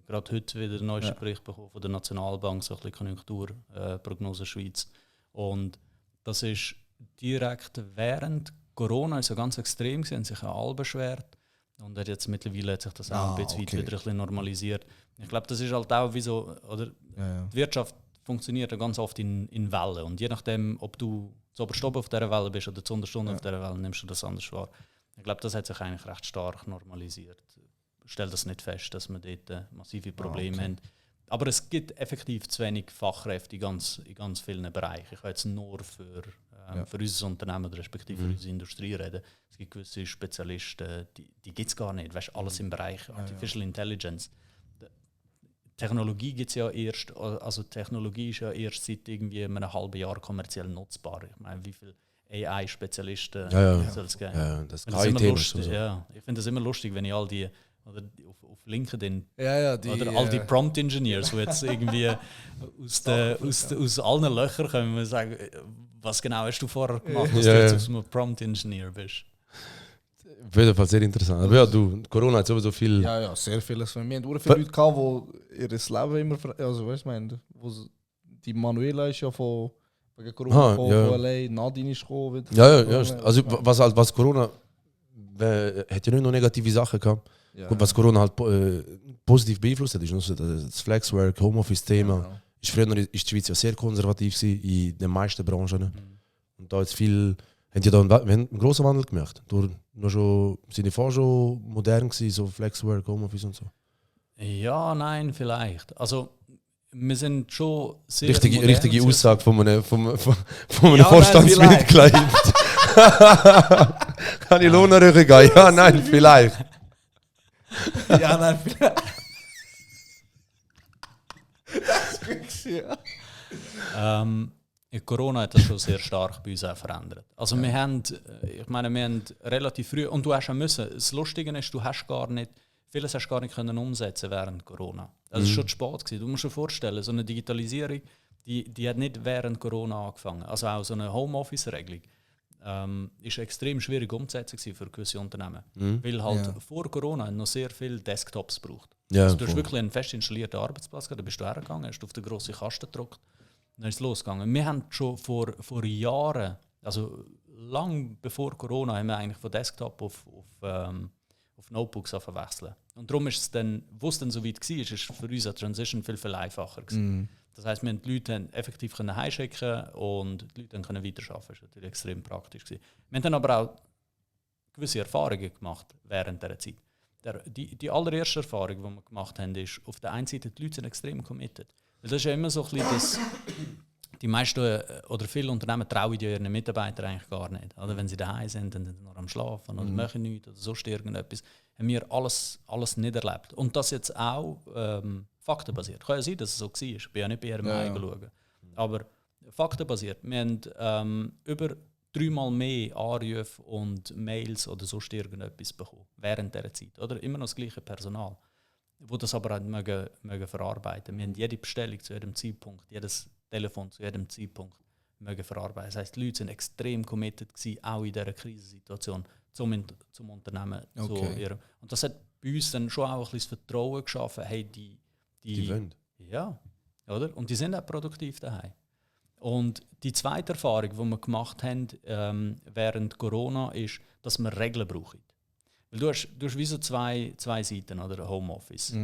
gerade heute wieder einen neuesten Bericht bekommen von der Nationalbank, so ein bisschen Konjunkturprognose Schweiz. Und das ist direkt während Corona ist ja ganz extrem gewesen, haben sich ja alle beschwert. Und jetzt mittlerweile hat sich das auch ein bisschen wieder ein bisschen normalisiert. Ich glaube, das ist halt auch wie so, oder? Die Wirtschaft funktioniert ja ganz oft in Wellen. Und je nachdem, ob du zuoberst oben auf dieser Welle bist oder zuunterst unten auf dieser Welle, nimmst du das anders wahr. Ich glaube, das hat sich eigentlich recht stark normalisiert. Ich stelle das nicht fest, dass wir dort massive Probleme haben. Aber es gibt effektiv zu wenig Fachkräfte in ganz vielen Bereichen. Ich kann jetzt nur für unser Unternehmen, respektive für unsere Industrie reden. Es gibt gewisse Spezialisten, die gibt es gar nicht. Weißt, alles im Bereich Artificial Intelligence. Technologie gibt's ja erst, also Technologie ist ja erst seit irgendwie einem halben Jahr kommerziell nutzbar. Ich meine, wie viele AI-Spezialisten soll es geben? Ja, das ist immer lustig. Ja, ich finde das immer lustig, wenn ich all die oder auf LinkedIn oder all die Prompt-Engineers, die jetzt irgendwie aus allen Löchern kommen und sagen, was genau hast du vorher gemacht, dass du jetzt aus einem Prompt-Engineer bist? Auf jeden Fall sehr interessant. Aber ja, du, Corona hat sowieso viel. Ja, sehr vieles von mir. Wir hatten viele Leute gehabt, die ihr Leben immer. Also, weißt du, die Manuela ist ja wegen Corona gekommen, ja. von LA, Nadine ist gekommen. Ja. Also, was Corona. Hat ja nicht nur negative Sachen gehabt. Ja. Gut, was Corona halt positiv beeinflusst hat, ist noch so das Flexwork, Homeoffice-Thema. Ja. Ist früher ist die Schweiz ja sehr konservativ gewesen, in den meisten Branchen. Und da jetzt viel. Haben die da einen grossen Wandel gemacht? Sind die vorher schon modern gewesen, so Flexwork, Homeoffice und so? Ja, nein, vielleicht. Also, wir sind schon sehr Richtige modern, Aussage von einem Ja, Vorstandsmitglied. Kann ich Lohnerhöhung gehen? Ja, nein, vielleicht. Ja, nein, vielleicht. Das ist gut, ja. Corona hat das schon sehr stark bei uns auch verändert. Also wir haben relativ früh, und du hast auch müssen, das Lustige ist, vieles hast du gar nicht können umsetzen während Corona. Das ist schon zu spät gewesen. Du musst dir vorstellen, so eine Digitalisierung, die hat nicht während Corona angefangen. Also auch so eine Homeoffice-Regelung ist extrem schwierig umzusetzen für gewisse Unternehmen. Weil halt vor Corona noch sehr viele Desktops braucht. Ja, also du hast voll. wirklich einen fest installierten Arbeitsplatz gehabt, da bist du hergegangen, hast auf den grossen Kasten gedrückt, dann ist es losgegangen. Wir haben schon vor Jahren, also lang bevor Corona, haben wir eigentlich von Desktop auf Notebooks verwechseln. Und darum ist es dann, wo es dann so weit war, ist für uns eine Transition viel einfacher gewesen. Das heisst, wir haben die Leute effektiv heimschicken und die Leute können weiterarbeiten. Das war natürlich extrem praktisch gewesen. Wir haben dann aber auch gewisse Erfahrungen gemacht während dieser Zeit. Die allererste Erfahrung, die wir gemacht haben, ist, auf der einen Seite, die Leute sind extrem committed. Weil das ist ja immer so ein bisschen das, die meisten oder viele Unternehmen trauen ihren Mitarbeitern eigentlich gar nicht. Oder wenn sie daheim sind, dann sind sie noch am Schlafen oder machen nichts oder sonst irgendetwas. Haben wir alles nicht erlebt. Und das jetzt auch faktenbasiert. Kann ja sein, dass es so war. Ich bin ja nicht bei ihrem Heim schauen. Aber faktenbasiert. Wir haben über 3-mal mehr Anrufe und Mails oder sonst irgendetwas bekommen während dieser Zeit. Oder? Immer noch das gleiche Personal, wo das aber auch mögen verarbeiten. Wir haben jede Bestellung zu jedem Zeitpunkt, jedes Telefon zu jedem Zeitpunkt mögen verarbeiten. Das heisst, die Leute sind extrem committed gewesen, auch in dieser Krisensituation zum Unternehmen. Okay. Und das hat bei uns dann schon auch ein bisschen das Vertrauen geschaffen, hey, Die wollen. ja, oder? Und die sind auch produktiv daheim. Und die zweite Erfahrung, die wir gemacht haben während Corona, ist, dass wir Regeln brauchen. Weil du hast wie so zwei Seiten, oder? Homeoffice.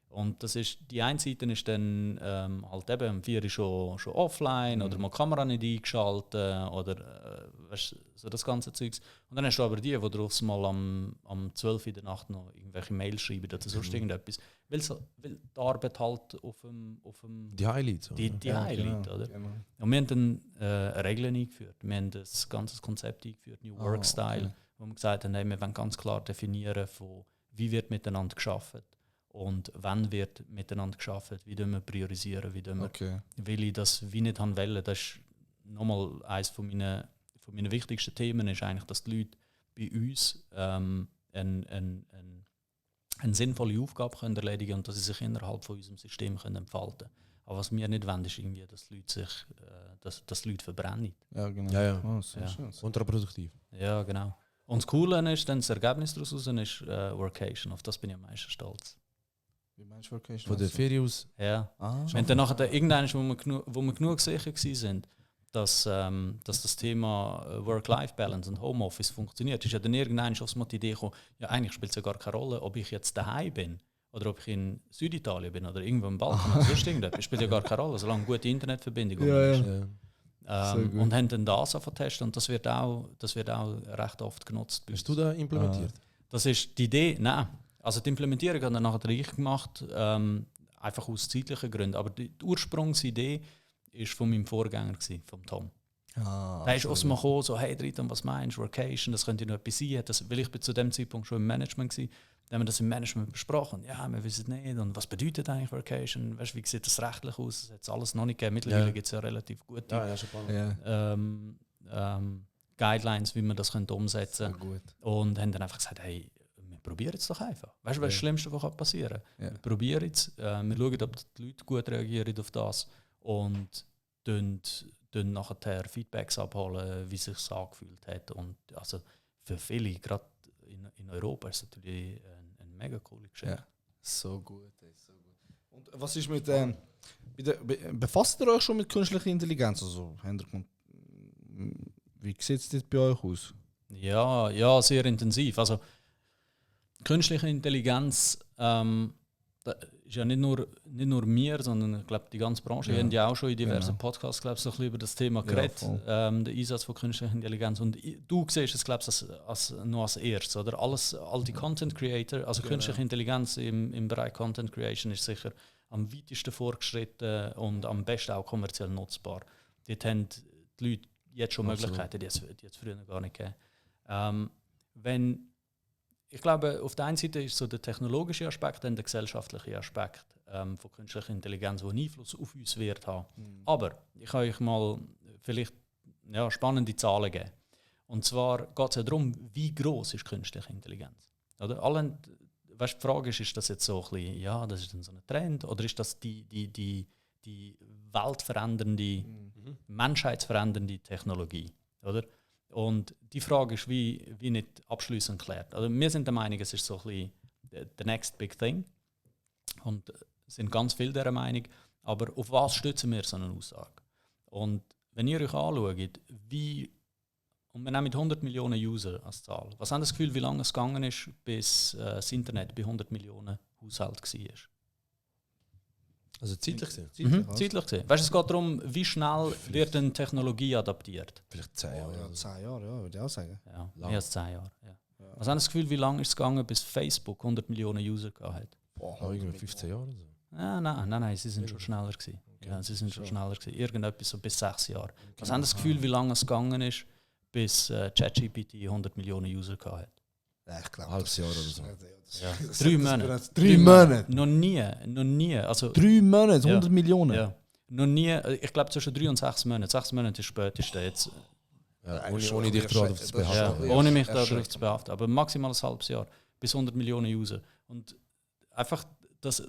Und das ist, die eine Seite ist dann halt eben um 4 Uhr schon offline oder mal die Kamera nicht eingeschaltet oder weißt, so das ganze Zeugs. Und dann hast du aber die drauf mal am 12 Uhr in der Nacht noch irgendwelche Mails schreiben oder sonst irgendetwas. Weil die Arbeit halt auf dem Die Highlights. Oder? die Highlight, oder? Genau. Und wir haben dann Regeln eingeführt. Wir haben das ganze Konzept eingeführt, New Work Style, wo wir gesagt haben, hey, wir wollen ganz klar definieren, von wie wird miteinander gearbeitet und wann wird miteinander gearbeitet, wie wir priorisieren, wie wir, weil ich das wie nicht haben wollen. Das ist nochmal eines von meinen wichtigsten Themen, ist eigentlich, dass die Leute bei uns eine sinnvolle Aufgabe können erledigen können und dass sie sich innerhalb von unserem System können entfalten können. Aber was wir nicht wollen, ist irgendwie, dass die Leute dass die Leute verbrennen. Ja, genau. Ja. Oh, sehr Ja. schön. Kontraproduktiv. Ja, genau. Und das Coole ist, dann das Ergebnis daraus ist Workation. Auf das bin ich am meisten stolz. Wie meinst du Vacation? Von der Ferien aus. Ja. Ah, Wenn dann nachher irgendwann, wo wir genug sicher waren, dass das Thema Work-Life-Balance und Homeoffice funktioniert, ist ja dann irgendwann schon mal die Idee gekommen, ja, eigentlich spielt es ja gar keine Rolle, ob ich jetzt daheim bin oder ob ich in Süditalien bin oder irgendwo im Balkan oder sonst irgendetwas, spielt ja gar keine Rolle, solange eine gute Internetverbindung ist. Ja. Sehr gut. Und haben dann das testen und das wird auch recht oft genutzt. bei Hast uns. du da implementiert? Das ist die Idee, nein. Also die Implementierung hat dann nachher ich gemacht, einfach aus zeitlichen Gründen. Aber die Ursprungsidee war von meinem Vorgänger, vom Tom. Der ist aus mir gekommen, so, hey Dritan, was meinst du, Workation, das könnte noch etwas sein. Weil ich zu dem Zeitpunkt schon im Management war. Dann haben wir das im Management besprochen. Ja, wir wissen nicht. Und was bedeutet eigentlich Workation? Weißt, wie sieht das rechtlich aus? Das hat es alles noch nicht gegeben. Mittlerweile gibt es ja relativ gute Ja, schon spannend. Guidelines, wie man das umsetzen Sehr gut. und haben dann einfach gesagt, hey, wir probieren es doch einfach. Weißt du, was das Schlimmste, was passieren kann? Ja. Wir probieren es, wir schauen, ob die Leute gut reagieren auf das und dann nachher Feedbacks abholen, wie es sich angefühlt hat. Und also für viele, gerade in Europa ist es natürlich eine mega coole Geschichte. Ja. So gut, so gut. Und was ist mit befasst ihr euch schon mit künstlicher Intelligenz? Also, wie sieht es das bei euch aus? Ja, sehr intensiv. Also künstliche Intelligenz ist ja nicht nur mir, sondern ich glaube die ganze Branche. Wir haben ja auch schon in diversen Podcasts so ein bisschen über das Thema geredet, den Einsatz von künstlicher Intelligenz. Und du siehst es, glaube ich, als erstes, oder? All die Content Creator, also künstliche Intelligenz im Bereich Content Creation ist sicher am weitesten fortgeschritten und am besten auch kommerziell nutzbar. Dort haben die Leute jetzt schon Möglichkeiten, die es früher gar nicht gegeben. Ich glaube, auf der einen Seite ist so der technologische Aspekt und der gesellschaftliche Aspekt von künstlicher Intelligenz, der einen Einfluss auf uns wird haben. Aber ich kann euch mal vielleicht spannende Zahlen geben. Und zwar geht es ja darum, wie groß ist künstliche Intelligenz. Oder? Die Frage ist das jetzt so ein bisschen, das ist dann so ein Trend, oder ist das die weltverändernde, menschheitsverändernde Technologie? Oder? Und die Frage ist wie nicht abschließend geklärt. Also wir sind der Meinung, es ist so ein bisschen the next big thing. Und sind ganz viele dieser Meinung. Aber auf was stützen wir so eine Aussage? Und wenn ihr euch anschaut, und wir nehmen mit 100 Millionen User als Zahl, was haben das Gefühl, wie lange es gegangen ist, bis das Internet bei 100 Millionen Haushalten war? Also zeitlich gesehen? Zeitlich gesehen. Weißt du, es geht darum, wie schnell wird eine Technologie adaptiert. Vielleicht 10 Jahre. Ja, 10 Jahre, ja, würde ich auch sagen. Ja, mehr als 10 Jahre. Ja. Was haben das Gefühl, wie lange ist es gegangen, bis Facebook 100 Millionen User gehabt? Irgendwie 15 Jahre oder so. Nein, sie sind schon schneller gewesen. Okay. Ja, sie sind schon schneller gewesen. Irgendetwas so bis 6 Jahre. Was haben das Gefühl, wie lange es gegangen ist, bis ChatGPT 100 Millionen User gehabt hat? Ja, ich glaube, halbes Jahr oder so. Ja. 3 Monate. 3 Monate. Noch nie. Also, 3 Monate, 100 Millionen. Ja. Noch nie. Ich glaube zwischen 3 und 6 Monaten. 6 Monate ist spätest jetzt. Ja, ohne dich darauf zu behaften. Ja, ohne mich darauf zu behaften. Aber maximal ein halbes Jahr. Bis 100 Millionen User. Und einfach, dass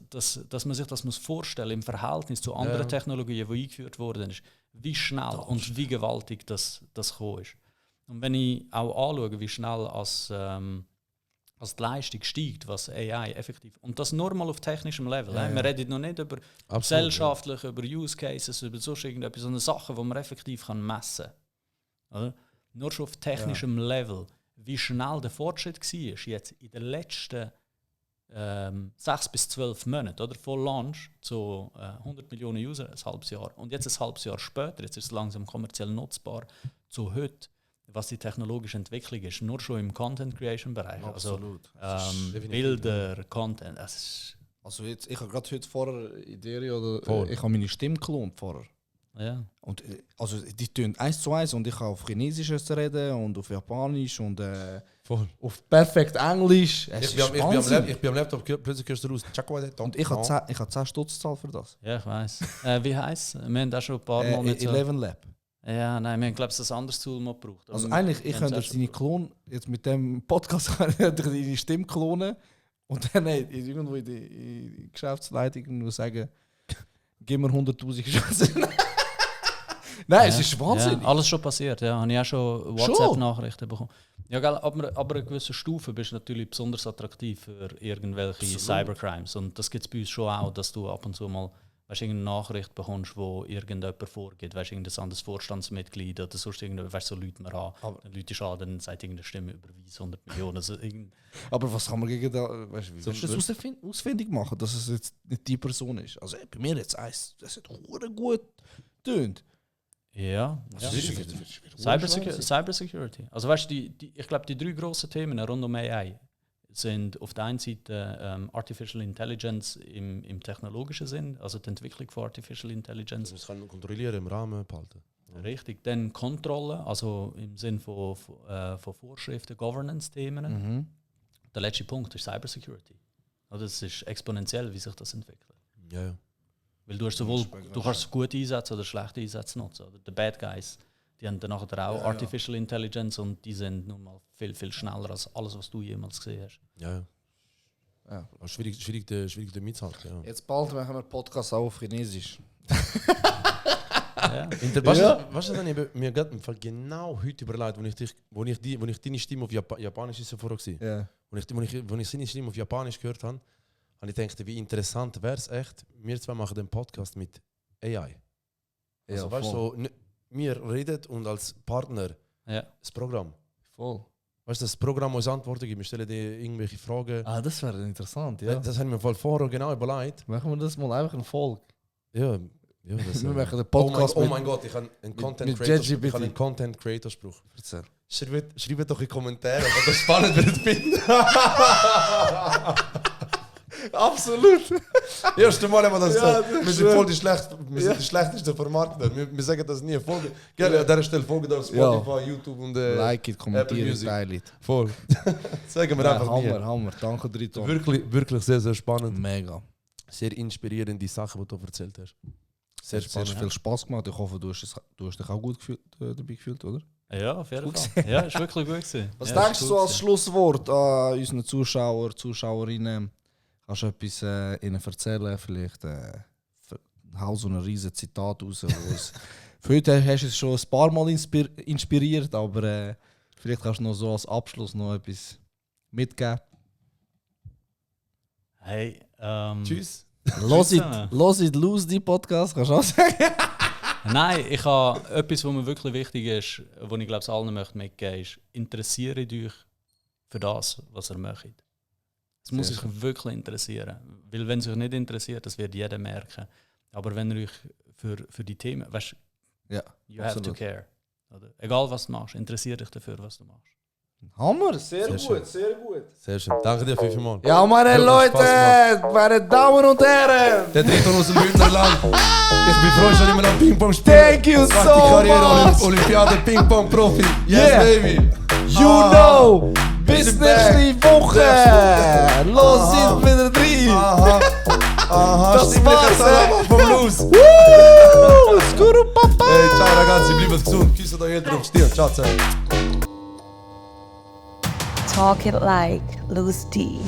man sich das muss vorstellen im Verhältnis zu anderen Technologien, die eingeführt wurden, ist, wie schnell und wie gewaltig das gekommen ist. Und wenn ich auch anschaue, wie schnell als die Leistung steigt, was AI effektiv... Und das nur mal auf technischem Level. Wir reden noch nicht über gesellschaftlich, über Use Cases, über so irgendetwas, sondern Sachen, die man effektiv messen kann. Oder? Nur schon auf technischem Level, wie schnell der Fortschritt war, jetzt in den letzten 6 bis 12 Monaten, oder? Von Launch zu 100 Millionen User, ein halbes Jahr. Und jetzt ein halbes Jahr später, jetzt ist es langsam kommerziell nutzbar, zu heute, was die technologische Entwicklung ist, nur schon im Content-Creation-Bereich. Absolut. Also Bilder, Content. Also jetzt, ich habe gerade heute vorher Idee oder ich habe meine Stimme geklont vorher. Ja. Und also die tönt 1:1 und ich kann auf Chinesisch reden und auf Japanisch und auf perfekt Englisch. Ich bin am Laptop, plötzlich hörst du raus. Und ich habe 10 Stutz gezahlt für das. Ja, ich weiss. Wie heisst es? Wir haben auch schon ein paar Monate... 11 Lab. Ja, nein, wir haben, glaube ich, ein anderes Tool mal gebraucht. Also eigentlich, ich könnte jetzt deine Klon, jetzt mit dem Podcast deine Stimme klonen und dann irgendwo in die Geschäftsleitung nur sagen, gib mir 100'000 Schätze. Nein, es ist Wahnsinn. Ja, alles schon passiert, ja. Habe ich auch schon WhatsApp-Nachrichten bekommen. Ja, gell, aber einer gewissen Stufe bist du natürlich besonders attraktiv für irgendwelche Cybercrimes. Und das gibt es bei uns schon auch, dass du ab und zu mal irgendeine Nachricht bekommst, wo irgendjemand vorgeht, irgendein anderes Vorstandsmitglied oder sonst irgendwas, so Leute mehr an. Dann Leute schaden, dann sagt irgendeine Stimme überweist 100 Millionen. Also aber was kann man gegen da, weißt du, wie willst du das ausfindig machen, dass es jetzt nicht die Person ist? Also bei mir jetzt eins, das hat gut tönt. Ja. Cybersecurity. Also weißt du, ich glaube, die 3 grossen Themen rund um AI sind auf der einen Seite Artificial Intelligence im technologischen Sinn, also die Entwicklung von Artificial Intelligence. Das kann man kontrollieren, im Rahmen behalten. Richtig, dann Kontrolle, also im Sinn von Vorschriften, Governance-Themen. Der letzte Punkt ist Cybersecurity. Also das ist exponentiell, wie sich das entwickelt. Ja. Weil du kannst gute Einsätze oder schlechte Einsätze nutzen. Oder die Bad Guys, die haben dann nachher auch Artificial Intelligence und die sind nun mal viel, viel schneller als alles, was du jemals gesehen hast. Ja. Schwierig mitzuhalten. Ja. Jetzt bald machen wir Podcast auch auf Chinesisch. Ja. Weißt du, dann ich mir gerade im Fall genau heute überlegt, wo ich deine Stimme auf Japanisch ist vorher war. Ja. Wo ich seine Stimme auf Japanisch gehört habe, habe ich gedacht, wie interessant wäre es echt, wir zwei machen den Podcast mit AI. Also, Ja, weißt du, voll. so, wir reden und als Partner Ja. das Programm. Voll. Weißt du, das Programm uns Antworten gibt, wir stellen dir irgendwelche Fragen. Ah, das wäre interessant, ja. Das haben wir im Fall vorher genau überlegt. Machen wir das mal einfach eine Folge. Ja, das, Wir machen den Podcast oh mein Gott, ich habe einen ChatGPT. Content Creator Spruch. Erzähl. Schreibt doch in die Kommentare, ob das spannend wird finden. Absolut. Erste Mal haben wir das Ja, gesagt. das Wir sind ist voll die schlechtesten Vermarkter. Wir sagen das nie. Folge. Gerne an dieser Stelle folgen auf Spotify, YouTube und Like it, Apple kommentieren, Music. teilen. Voll. Sagen wir Ja, einfach nie. Hammer. Danke, Triton. Wirklich sehr, sehr spannend. Mega. Sehr inspirierende Sachen, die du erzählt hast. Sehr Sehr spannend. viel Spaß gemacht. Ich hoffe, du hast dich auch gut dabei gefühlt, oder? Ja, auf jeden Fall. Ja, ist wirklich gut gewesen. Was ja, denkst du so als Schlusswort an unseren Zuschauer, Zuschauerinnen? Kannst du etwas ihnen erzählen? Vielleicht hau so ein riesen Zitat raus. wo uns- Für heute hast du es schon ein paar Mal inspiriert, aber vielleicht kannst du noch so als Abschluss noch etwas mitgeben. Hey, Tschüss. Los it, lose die Podcast, kannst du auch sagen? Nein, ich habe etwas, was mir wirklich wichtig ist, was ich glaube, es allen möchte mitgeben, ist, interessiert euch für das, was ihr möchtet. Es muss Sehr euch wirklich interessieren. Weil wenn es euch nicht interessiert, das wird jeder merken. Aber wenn ihr euch für die Themen, weißt Ja, you have to absolut. care. Oder? Egal was du machst, interessiert dich dafür, was du machst. Hammer, sehr, Sehr schön. sehr gut. Sehr schön. Danke dir vielmals. Ja, meine Wirklich Leute, Spaß gemacht. meine Damen und Herren. Der Triton aus dem Bündnerland. Ich bin froh, schon immer noch Ping-Pong spielen. Thank you Zweite so Karriere, much. Olympiade Ping-Pong-Profi. Yes, Yeah. baby. You know, bis nächste Woche. Los sind wieder drin. Aha, Das stimmlicher war's, Salam vom Blues. Woo! Skuru Papa. Hey, ciao ragazzi, bleibt gesund. Küsse euch Eltern auf Stirn. Ciao zusammen. Talk it like Loose D.